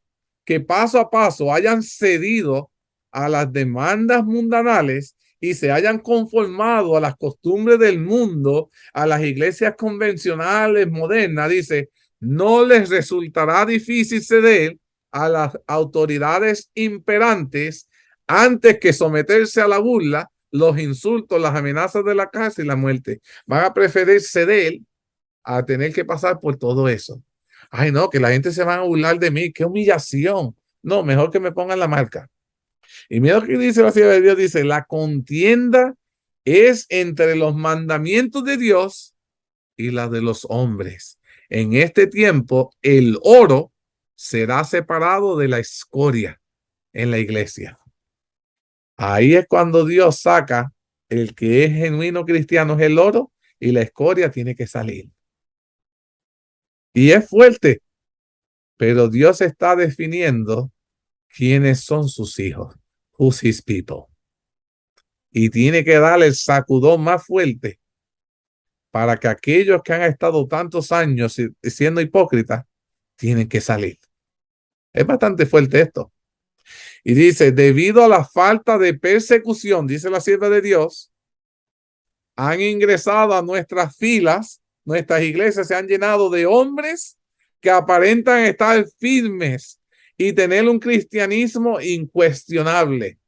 a paso hayan cedido a las demandas mundanales y se hayan conformado a las costumbres del mundo, a las iglesias convencionales modernas, dice, no les resultará difícil ceder a las autoridades imperantes antes que someterse a la burla, los insultos, las amenazas de la cárcel y la muerte. Van a preferir ceder a tener que pasar por todo eso. Ay, no, que la gente se va a burlar de mí. ¡Qué humillación! No, mejor que me pongan la marca. Y mira lo que dice la sierva de Dios. Dice, la contienda es entre los mandamientos de Dios y la de los hombres. En este tiempo, el oro será separado de la escoria en la iglesia. Ahí es cuando Dios saca el que es genuino cristiano, es el oro, y la escoria tiene que salir. Y es fuerte, pero Dios está definiendo quiénes son sus hijos, who's his people. Y tiene que darle el sacudón más fuerte para que aquellos que han estado tantos años siendo hipócritas tienen que salir. Es bastante fuerte esto. Y dice, debido a la falta de persecución, dice la sierva de Dios, han ingresado a nuestras filas, nuestras iglesias se han llenado de hombres que aparentan estar firmes y tener un cristianismo incuestionable.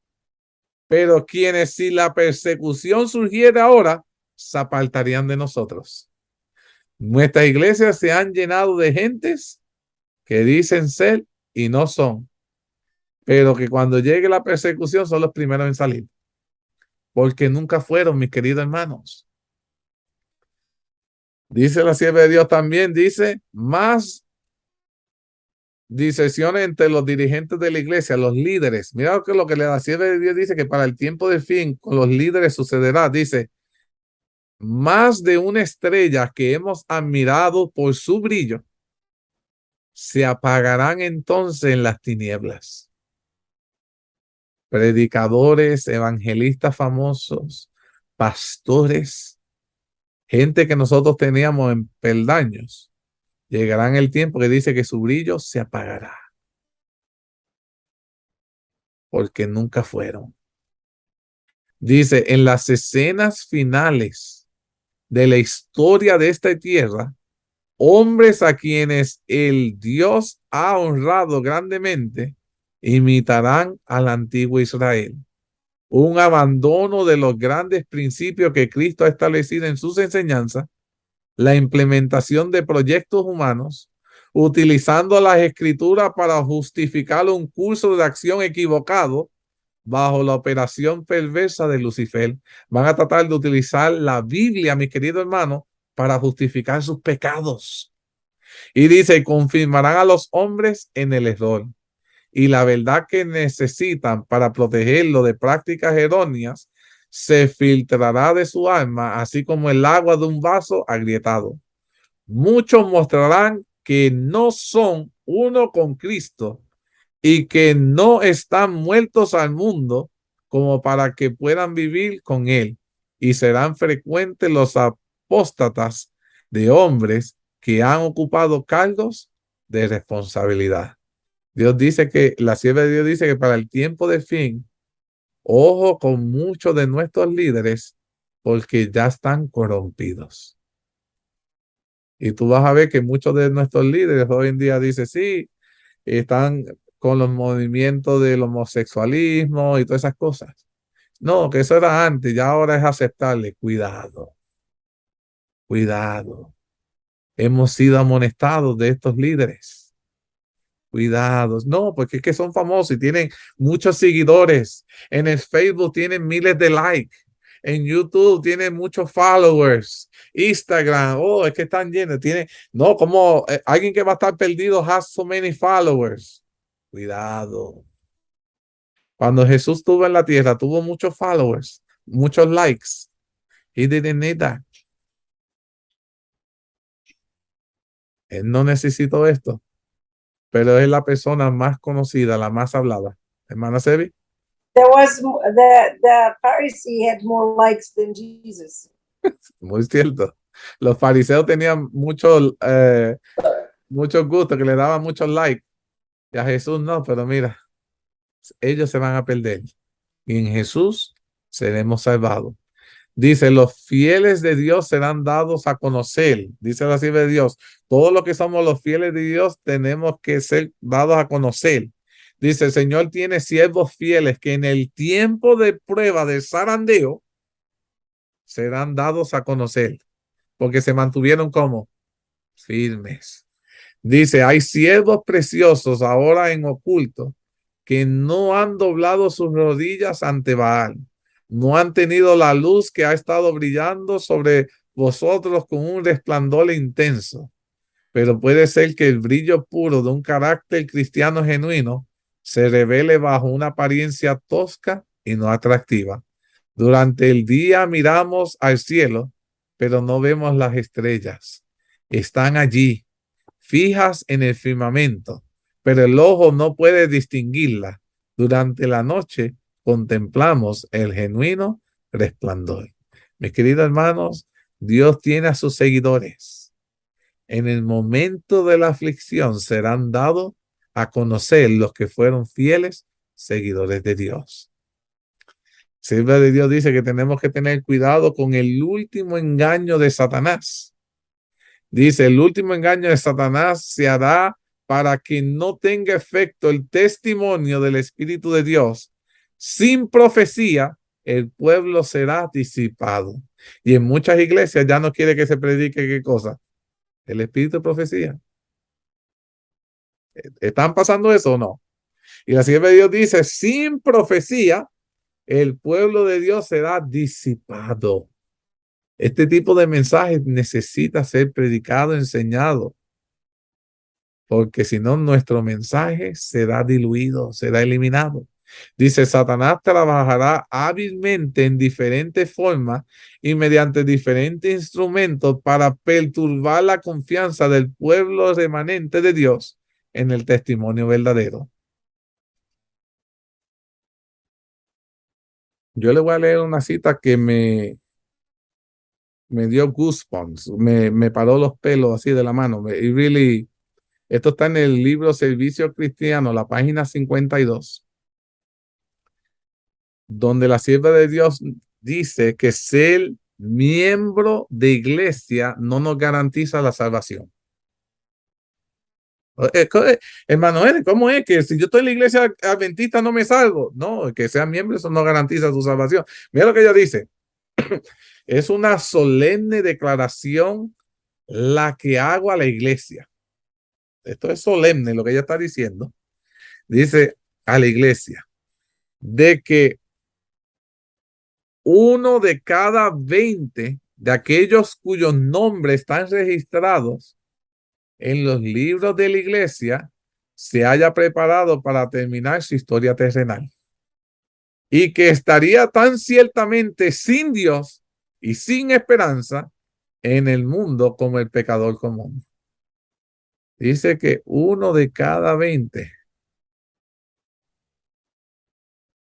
Pero quienes, si la persecución surgiera ahora, se apartarían de nosotros. Nuestras iglesias se han llenado de gentes que dicen ser y no son, pero que cuando llegue la persecución son los primeros en salir, porque nunca fueron, mis queridos hermanos. Dice la sierva de Dios también, dice, más disensiones entre los dirigentes de la iglesia, los líderes. Mira lo que la sierva de Dios dice, que para el tiempo del fin con los líderes sucederá. Dice, más de una estrella que hemos admirado por su brillo se apagarán entonces en las tinieblas. Predicadores, evangelistas famosos, pastores, gente que nosotros teníamos en peldaños, llegarán el tiempo que dice que su brillo se apagará, porque nunca fueron. Dice, en las escenas finales de la historia de esta tierra, hombres a quienes el Dios ha honrado grandemente imitarán al antiguo Israel. Un abandono de los grandes principios que Cristo ha establecido en sus enseñanzas, la implementación de proyectos humanos, utilizando las escrituras para justificar un curso de acción equivocado bajo la operación perversa de Lucifer. Van a tratar de utilizar la Biblia, mis queridos hermanos, para justificar sus pecados. Y dice, confirmarán a los hombres en el error y la verdad que necesitan para protegerlo de prácticas erróneas se filtrará de su alma, así como el agua de un vaso agrietado. Muchos mostrarán que no son uno con Cristo y que no están muertos al mundo como para que puedan vivir con él. Y serán frecuentes los apóstatas de hombres que han ocupado cargos de responsabilidad. Dios dice que, la sierva de Dios dice que para el tiempo de fin, ojo con muchos de nuestros líderes, porque ya están corrompidos. Y tú vas a ver que muchos de nuestros líderes hoy en día dicen, sí, están con los movimientos del homosexualismo y todas esas cosas. No, que eso era antes, ya ahora es aceptable. Cuidado, cuidado. Hemos sido amonestados de estos líderes. Cuidados. No, porque es que son famosos y tienen muchos seguidores. En el Facebook tienen miles de likes. En YouTube tienen muchos followers. Instagram, oh, es que están llenos. No, como alguien que va a estar perdido has so many followers. Cuidado. Cuando Jesús estuvo en la tierra, tuvo muchos followers, muchos likes. He didn't need that. Él no necesitó esto, pero es la persona más conocida, la más hablada. Hermana Sebi.
The Pharisee had more likes than Jesus.
Muy cierto. Los fariseos tenían muchos gustos, que le daban muchos likes. Y a Jesús no, pero mira, ellos se van a perder. Y en Jesús seremos salvados. Dice, los fieles de Dios serán dados a conocer. Dice la sierva de Dios. Todos los que somos los fieles de Dios tenemos que ser dados a conocer. Dice, el Señor tiene siervos fieles que en el tiempo de prueba del zarandeo serán dados a conocer. Porque se mantuvieron como firmes. Dice, hay siervos preciosos ahora en oculto que no han doblado sus rodillas ante Baal, no han tenido la luz que ha estado brillando sobre vosotros con un resplandor intenso. Pero puede ser que el brillo puro de un carácter cristiano genuino se revele bajo una apariencia tosca y no atractiva. Durante el día miramos al cielo, pero no vemos las estrellas. Están allí, fijas en el firmamento, pero el ojo no puede distinguirlas. Durante la noche contemplamos el genuino resplandor. Mis queridos hermanos, Dios tiene a sus seguidores. En el momento de la aflicción serán dados a conocer los que fueron fieles seguidores de Dios. Sierva de Dios dice que tenemos que tener cuidado con el último engaño de Satanás. Dice, el último engaño de Satanás se hará para que no tenga efecto el testimonio del Espíritu de Dios. Sin profecía, el pueblo será disipado. Y en muchas iglesias ya no quiere que se predique qué cosa. El espíritu de profecía. ¿Están pasando eso o no? Y la sierva de Dios dice, sin profecía, el pueblo de Dios será disipado. Este tipo de mensaje necesita ser predicado, enseñado, porque si no, nuestro mensaje será diluido, será eliminado. Dice, Satanás trabajará hábilmente en diferentes formas y mediante diferentes instrumentos para perturbar la confianza del pueblo remanente de Dios en el testimonio verdadero. Yo le voy a leer una cita que me dio goosebumps, me paró los pelos así de la mano. Esto está en el libro Servicio Cristiano, la página 52, donde la sierva de Dios dice que ser miembro de iglesia no nos garantiza la salvación. Hermano, ¿cómo es que si yo estoy en la iglesia adventista no me salvo? No, que sea miembro eso no garantiza su salvación. Mira lo que ella dice. Es una solemne declaración la que hago a la iglesia. Esto es solemne lo que ella está diciendo. Dice a la iglesia de que 1 de cada 20 de aquellos cuyos nombres están registrados en los libros de la iglesia se haya preparado para terminar su historia terrenal y que estaría tan ciertamente sin Dios y sin esperanza en el mundo como el pecador común. Dice que 1 de cada 20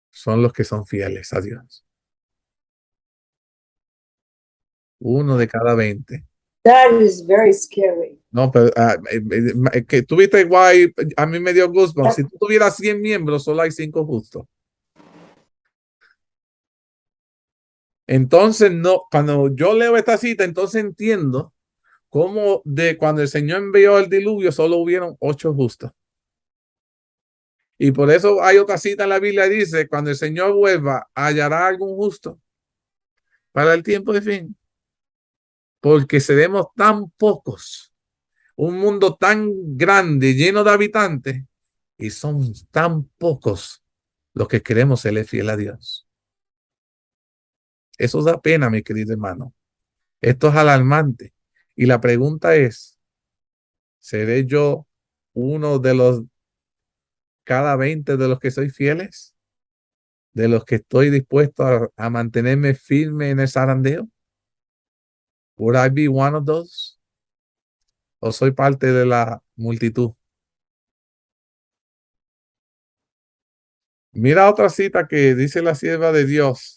son los que son fieles a Dios. 1 de cada 20.
That is very scary.
No, pero que tú viste guay, a mí me dio goosebumps. Si tú tuvieras 100 miembros, solo hay 5 justos. Entonces, no, cuando yo leo esta cita, entonces entiendo cómo de cuando el Señor envió el diluvio, solo hubieron 8 justos. Y por eso hay otra cita en la Biblia que dice, cuando el Señor vuelva, ¿hallará algún justo para el tiempo de fin? Porque seremos tan pocos, un mundo tan grande, lleno de habitantes, y son tan pocos los que queremos serle fiel a Dios. Eso da pena, mi querido hermano. Esto es alarmante. Y la pregunta es, ¿seré yo uno de los cada 20 de los que soy fieles? ¿De los que estoy dispuesto a mantenerme firme en el zarandeo? ¿Would I be one of those? ¿O soy parte de la multitud? Mira otra cita que dice la sierva de Dios.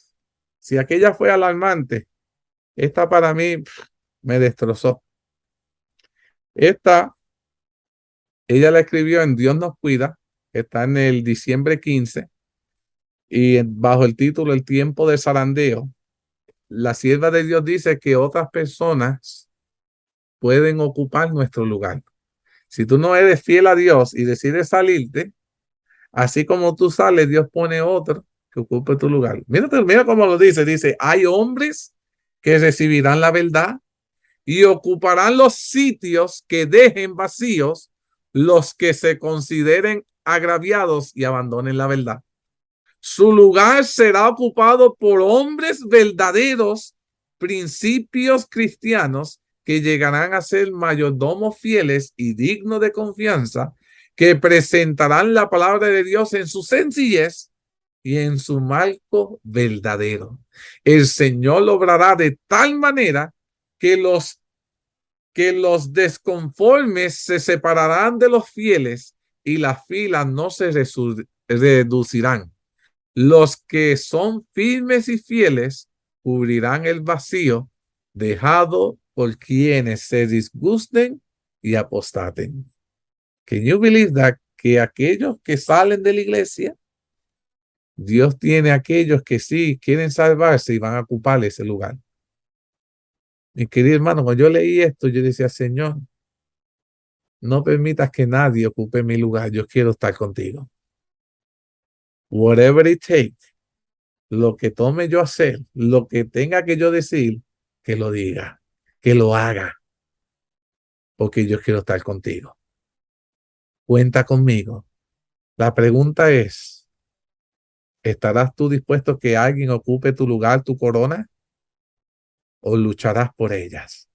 Si aquella fue alarmante, esta para mí me destrozó. Ella la escribió en Dios nos cuida, está en el diciembre 15, y bajo el título El tiempo de zarandeo, la sierva de Dios dice que otras personas pueden ocupar nuestro lugar. Si tú no eres fiel a Dios y decides salirte, así como tú sales, Dios pone otro que ocupe tu lugar. Mira cómo lo dice. Dice, hay hombres que recibirán la verdad y ocuparán los sitios que dejen vacíos los que se consideren agraviados y abandonen la verdad. Su lugar será ocupado por hombres verdaderos, principios cristianos, que llegarán a ser mayordomos fieles y dignos de confianza, que presentarán la palabra de Dios en su sencillez y en su marco verdadero. El Señor obrará de tal manera que los desconformes se separarán de los fieles y las filas no se reducirán. Los que son firmes y fieles cubrirán el vacío dejado por quienes se disgusten y apostaten. Can you believe that? Que aquellos que salen de la iglesia, Dios tiene aquellos que sí quieren salvarse y van a ocupar ese lugar. Mi querido hermano, cuando yo leí esto, yo decía, Señor, no permitas que nadie ocupe mi lugar. Yo quiero estar contigo. Whatever it takes, lo que tome yo hacer, lo que tenga que yo decir, que lo diga, que lo haga, porque yo quiero estar contigo. Cuenta conmigo. La pregunta es, ¿estarás tú dispuesto a que alguien ocupe tu lugar, tu corona? ¿O lucharás por ellas?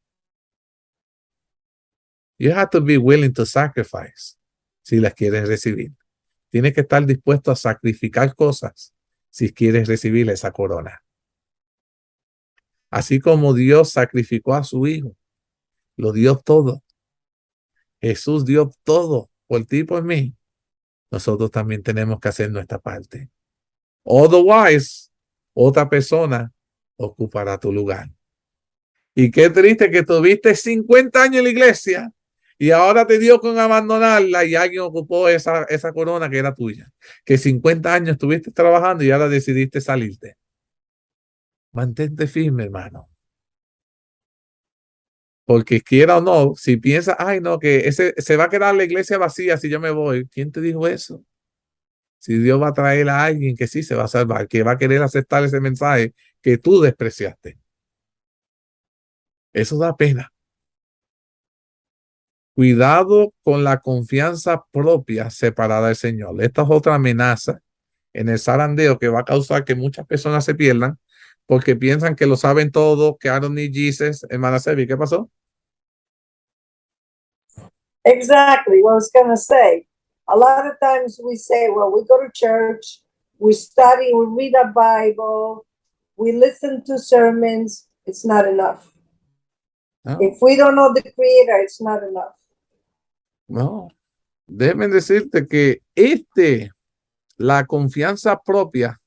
You have to be willing to sacrifice si las quieres recibir. Tienes que estar dispuesto a sacrificar cosas si quieres recibir esa corona. Así como Dios sacrificó a su hijo, lo dio todo. Jesús dio todo por ti y por mí. Nosotros también tenemos que hacer nuestra parte. Otherwise, otra persona ocupará tu lugar. Y qué triste que tuviste 50 años en la iglesia y ahora te dio con abandonarla y alguien ocupó esa corona que era tuya. Que 50 años estuviste trabajando y ahora decidiste salirte. Mantente firme, hermano. Porque quiera o no, si piensas, ay no, que se va a quedar la iglesia vacía si yo me voy. ¿Quién te dijo eso? Si Dios va a traer a alguien que sí se va a salvar, que va a querer aceptar ese mensaje que tú despreciaste. Eso da pena. Cuidado con la confianza propia separada del Señor. Esta es otra amenaza en el zarandeo que va a causar que muchas personas se pierdan porque piensan que lo saben todo, que I don't need Jesus. Hermana Sebi, ¿qué pasó?
Exactly what I was going to say. A lot of times we say, well, we go to church, we study, we read a Bible, we listen to sermons. It's not enough.
No,
If we don't know the Creator, it's not enough.
no. Déjame decirte que la confianza propia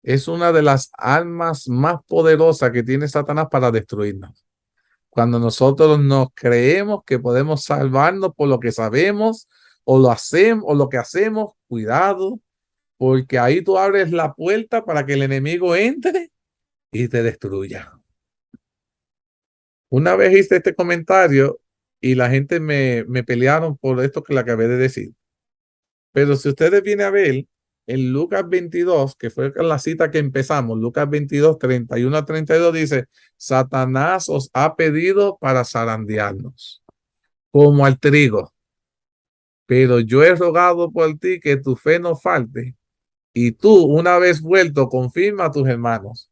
es una de las armas más poderosas que tiene Satanás para destruirnos. Cuando nosotros nos creemos que podemos salvarnos por lo que sabemos o lo hacemos o lo que hacemos, cuidado, porque ahí tú abres la puerta para que el enemigo entre y te destruya. Una vez hice este comentario y la gente me pelearon por esto que le acabé de decir. Pero si ustedes vienen a ver en Lucas 22, que fue la cita que empezamos, Lucas 22, 31 a 32 dice, Satanás os ha pedido para zarandearnos, como al trigo. Pero yo he rogado por ti que tu fe no falte, y tú, una vez vuelto, confirma a tus hermanos.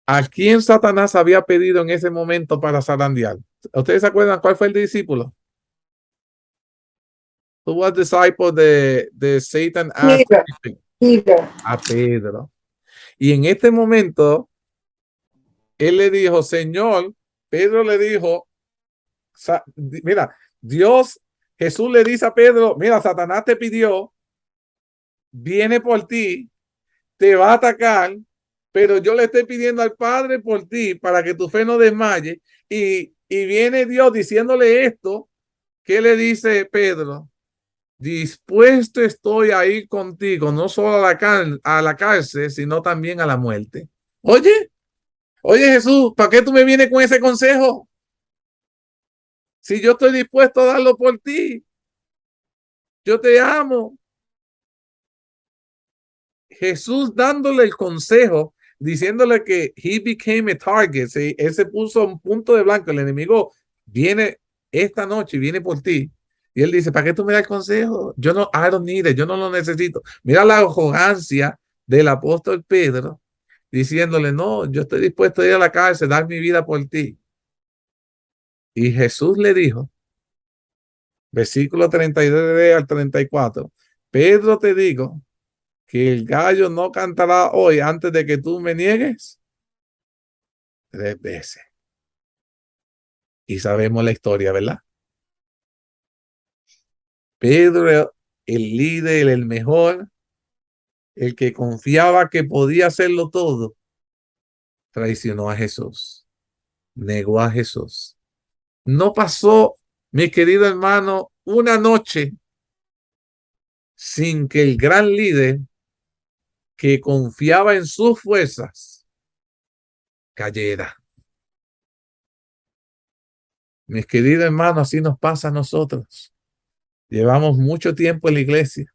¿A quién Satanás había pedido en ese momento para zarandear? ¿Ustedes se acuerdan cuál fue el discípulo? Who was disciple de Satan?
Peter.
A Pedro. Y en este momento, él le dijo, Señor, Pedro le dijo, mira, Jesús le dice a Pedro, mira, Satanás te pidió, viene por ti, te va a atacar, pero yo le estoy pidiendo al Padre por ti para que tu fe no desmaye. Y viene Dios diciéndole esto. ¿Qué le dice Pedro? Dispuesto estoy a ir contigo, no solo a la cárcel, sino también a la muerte. Oye Jesús, ¿para qué tú me vienes con ese consejo? Si yo estoy dispuesto a darlo por ti, yo te amo. Jesús dándole el consejo diciéndole que he became a target. ¿Sí? Él se puso un punto de blanco. El enemigo viene esta noche y viene por ti. Y él dice, ¿para qué tú me das consejo? Yo no, I don't need it, yo no lo necesito. Mira la arrogancia del apóstol Pedro, diciéndole, no, yo estoy dispuesto a ir a la cárcel, dar mi vida por ti. Y Jesús le dijo, versículo 32 al 34, Pedro, te digo que el gallo no cantará hoy antes de que tú me niegues 3 veces. Y sabemos la historia, ¿verdad? Pedro, el líder, el mejor, el que confiaba que podía hacerlo todo, traicionó a Jesús, negó a Jesús. No pasó, mi querido hermano, una noche sin que el gran líder que confiaba en sus fuerzas cayera. Mis queridos hermanos, así nos pasa a nosotros. Llevamos mucho tiempo en la iglesia.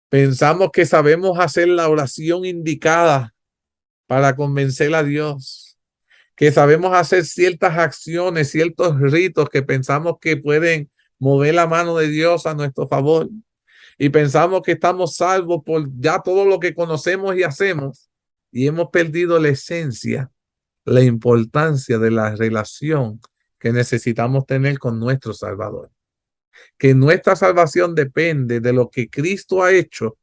Pensamos que sabemos hacer la oración indicada para convencer a Dios, que sabemos hacer ciertas acciones, ciertos ritos que pensamos que pueden mover la mano de Dios a nuestro favor. Y pensamos que estamos salvos por ya todo lo que conocemos y hacemos. Y hemos perdido la esencia, la importancia de la relación que necesitamos tener con nuestro Salvador. Que nuestra salvación depende de lo que Cristo ha hecho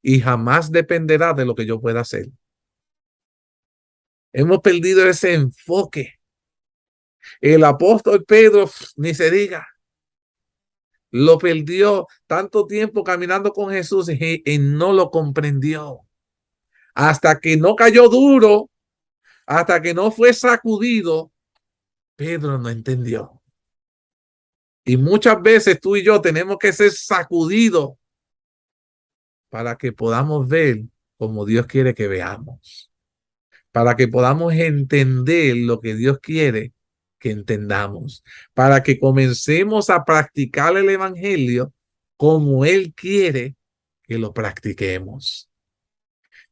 y jamás dependerá de lo que yo pueda hacer. Hemos perdido ese enfoque. El apóstol Pedro, ni se diga, lo perdió tanto tiempo caminando con Jesús y no lo comprendió. Hasta que no cayó duro, hasta que no fue sacudido, Pedro no entendió. Y muchas veces tú y yo tenemos que ser sacudidos para que podamos ver como Dios quiere que veamos, para que podamos entender lo que Dios quiere que entendamos, para que comencemos a practicar el evangelio como Él quiere que lo practiquemos.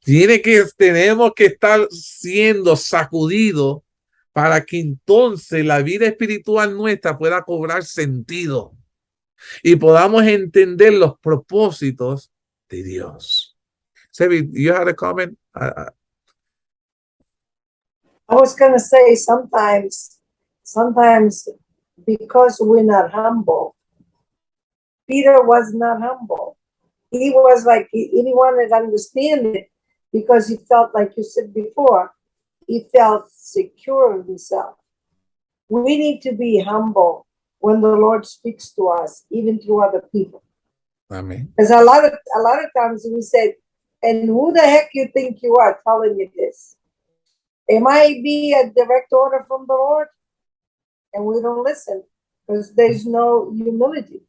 Tenemos que estar siendo sacudidos para que entonces la vida espiritual nuestra pueda cobrar sentido y podamos entender los propósitos de Dios. Sebi, you had a comment?
I was going to say sometimes because we're not humble, Peter was not humble. He was like, he didn't want to understand it because he felt, like you said before, he felt secure in himself. We need to be humble when the Lord speaks to us, even through other people.
Amen.
Because a lot of times we said, and who the heck you think you are telling me this? It might be a direct order from the Lord, and we don't listen because there's no humility.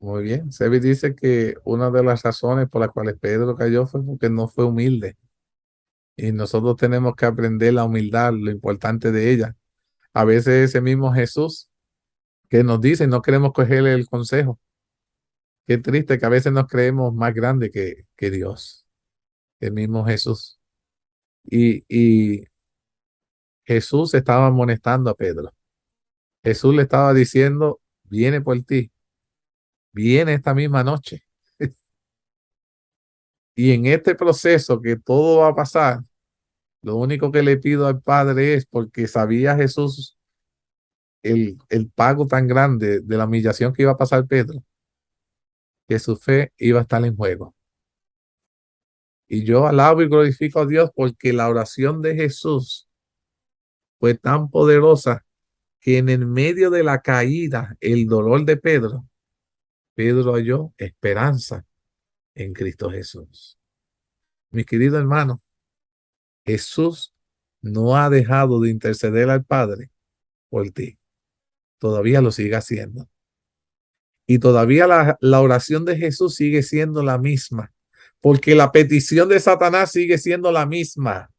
Muy bien. Sebi dice que una de las razones por las cuales Pedro cayó fue porque no fue humilde. Y nosotros tenemos que aprender la humildad, lo importante de ella. A veces ese mismo Jesús que nos dice, no queremos cogerle el consejo. Qué triste que a veces nos creemos más grandes que Dios, el mismo Jesús. Y Jesús estaba amonestando a Pedro. Jesús le estaba diciendo, viene por ti, viene esta misma noche. Y en este proceso que todo va a pasar, lo único que le pido al Padre es, porque sabía Jesús el pago tan grande de la humillación que iba a pasar Pedro, que su fe iba a estar en juego. Y yo alabo y glorifico a Dios porque la oración de Jesús fue tan poderosa que en el medio de la caída, el dolor de Pedro, Pedro halló esperanza en Cristo Jesús. Mi querido hermano, Jesús no ha dejado de interceder al Padre por ti. Todavía lo sigue haciendo. Y todavía la oración de Jesús sigue siendo la misma, porque la petición de Satanás sigue siendo la misma.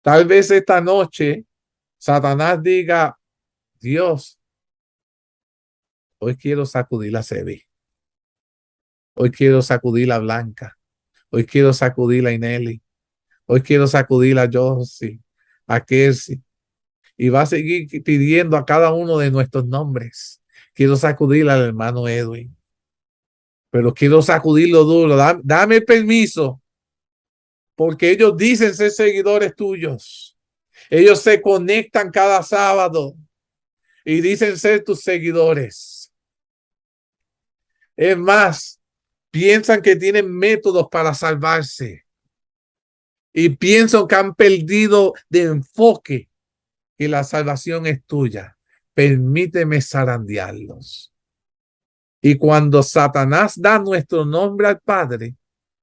Tal vez esta noche Satanás diga, Dios, hoy quiero sacudir a Sebi. Hoy quiero sacudir a Blanca. Hoy quiero sacudir a Ineli. Hoy quiero sacudir a Josie, a Kersi, y va a seguir pidiendo a cada uno de nuestros nombres. Quiero sacudir al hermano Edwin, pero quiero sacudirlo duro. Dame permiso, porque ellos dicen ser seguidores tuyos. Ellos se conectan cada sábado y dicen ser tus seguidores. Es más, piensan que tienen métodos para salvarse y piensan que han perdido de enfoque que la salvación es tuya. Permíteme zarandearlos. Y cuando Satanás da nuestro nombre al Padre,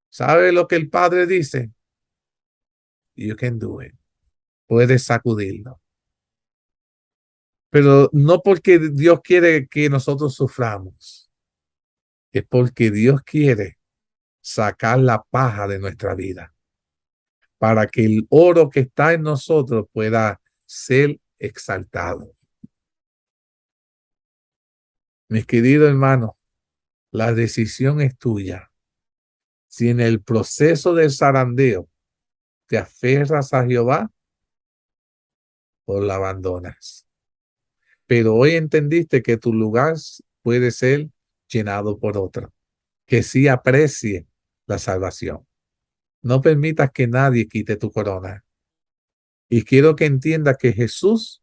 ¿sabe lo que el Padre dice? You can do it. Puedes sacudirlo. Pero no porque Dios quiere que nosotros suframos. Es porque Dios quiere sacar la paja de nuestra vida para que el oro que está en nosotros pueda ser exaltado. Mis queridos hermanos, la decisión es tuya. Si en el proceso del zarandeo te aferras a Jehová o lo abandonas. Pero hoy entendiste que tu lugar puede ser llenado por otro, que sí aprecie la salvación. No permitas que nadie quite tu corona. Y quiero que entiendas que Jesús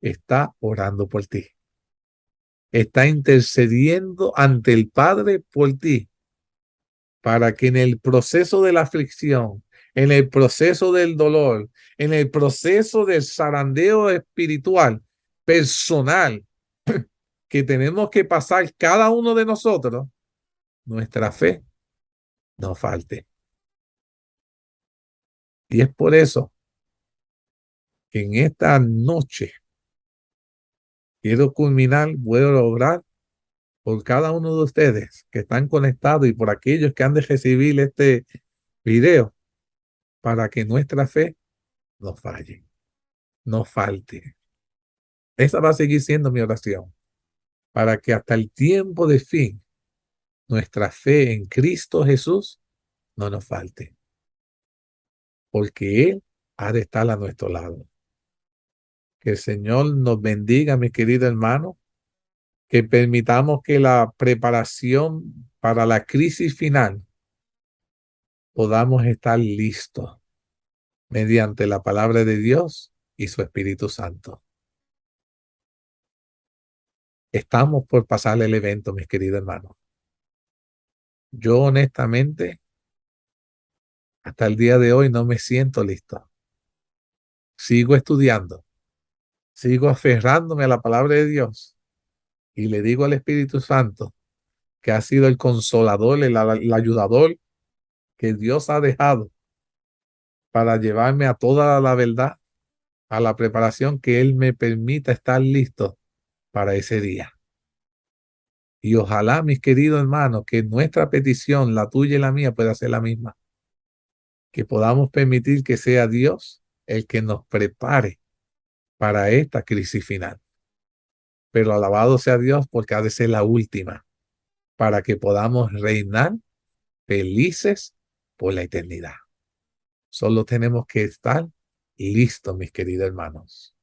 está orando por ti. Está intercediendo ante el Padre por ti, para que en el proceso de la aflicción, en el proceso del dolor, en el proceso del zarandeo espiritual, personal, que tenemos que pasar cada uno de nosotros, nuestra fe no falte. Y es por eso que en esta noche quiero culminar, voy a orar por cada uno de ustedes que están conectados y por aquellos que han de recibir este video, para que nuestra fe no falle, no falte. Esa va a seguir siendo mi oración, para que hasta el tiempo de fin nuestra fe en Cristo Jesús no nos falte, porque Él ha de estar a nuestro lado. Que el Señor nos bendiga, mis queridos hermanos, que permitamos que la preparación para la crisis final podamos estar listos mediante la palabra de Dios y su Espíritu Santo. Estamos por pasar el evento, mis queridos hermanos. Yo honestamente, hasta el día de hoy no me siento listo. Sigo estudiando, sigo aferrándome a la palabra de Dios y le digo al Espíritu Santo, que ha sido el consolador, el ayudador que Dios ha dejado para llevarme a toda la verdad, a la preparación, que Él me permita estar listo para ese día. Y ojalá, mis queridos hermanos, que nuestra petición, la tuya y la mía, pueda ser la misma. Que podamos permitir que sea Dios el que nos prepare para esta crisis final. Pero alabado sea Dios, porque ha de ser la última, para que podamos reinar felices por la eternidad. Solo tenemos que estar listos, mis queridos hermanos.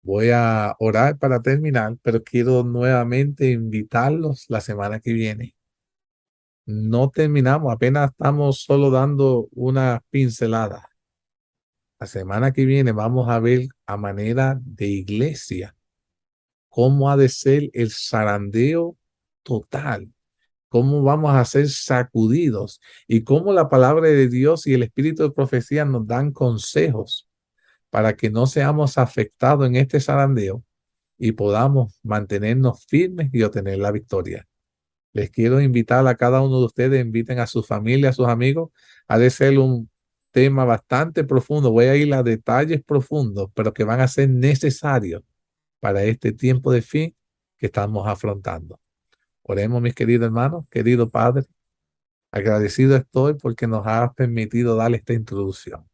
Voy a orar para terminar, pero quiero nuevamente invitarlos la semana que viene. No terminamos, apenas estamos solo dando una pincelada. La semana que viene vamos a ver a manera de iglesia cómo ha de ser el zarandeo total, cómo vamos a ser sacudidos y cómo la palabra de Dios y el espíritu de profecía nos dan consejos para que no seamos afectados en este zarandeo y podamos mantenernos firmes y obtener la victoria. Les quiero invitar a cada uno de ustedes, inviten a su familia, a sus amigos. Ha de ser un tema bastante profundo. Voy a ir a detalles profundos, pero que van a ser necesarios para este tiempo de fin que estamos afrontando. Oremos, mis queridos hermanos, querido Padre. Agradecido estoy porque nos has permitido dar esta introducción.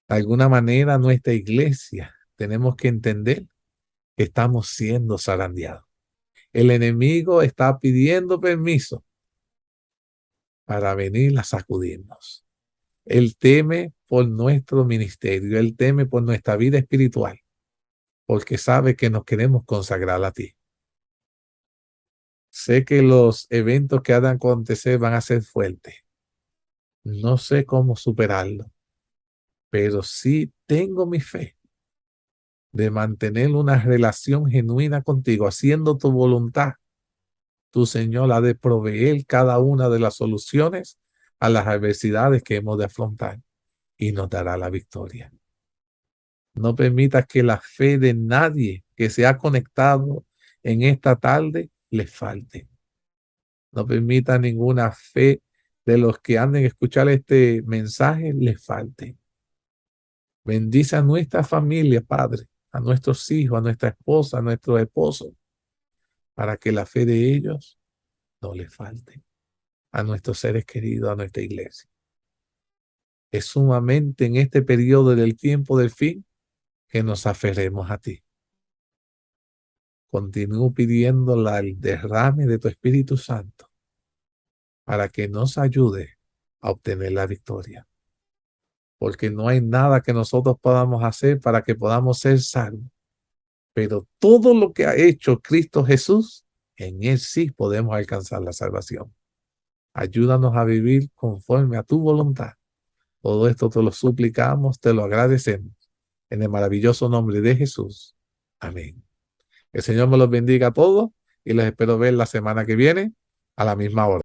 De alguna manera, nuestra iglesia tenemos que entender que estamos siendo zarandeados. El enemigo está pidiendo permiso para venir a sacudirnos. Él teme por nuestro ministerio, Él teme por nuestra vida espiritual, porque sabe que nos queremos consagrar a ti. Sé que los eventos que han de acontecer van a ser fuertes. No sé cómo superarlo, pero sí tengo mi fe de mantener una relación genuina contigo, haciendo tu voluntad. Tu Señor ha de proveer cada una de las soluciones a las adversidades que hemos de afrontar y nos dará la victoria. No permitas que la fe de nadie que se ha conectado en esta tarde le falte. No permita ninguna fe de los que han de escuchar este mensaje le falte. Bendice a nuestra familia, Padre, a nuestros hijos, a nuestra esposa, a nuestros esposos, para que la fe de ellos no les falte. A nuestros seres queridos, a nuestra iglesia. Es sumamente en este periodo del tiempo del fin que nos aferremos a ti. Continúo pidiendo el derrame de tu Espíritu Santo para que nos ayude a obtener la victoria. Porque no hay nada que nosotros podamos hacer para que podamos ser salvos. Pero todo lo que ha hecho Cristo Jesús, en Él sí podemos alcanzar la salvación. Ayúdanos a vivir conforme a tu voluntad. Todo esto te lo suplicamos, te lo agradecemos. En el maravilloso nombre de Jesús. Amén. El Señor me los bendiga a todos y les espero ver la semana que viene a la misma hora.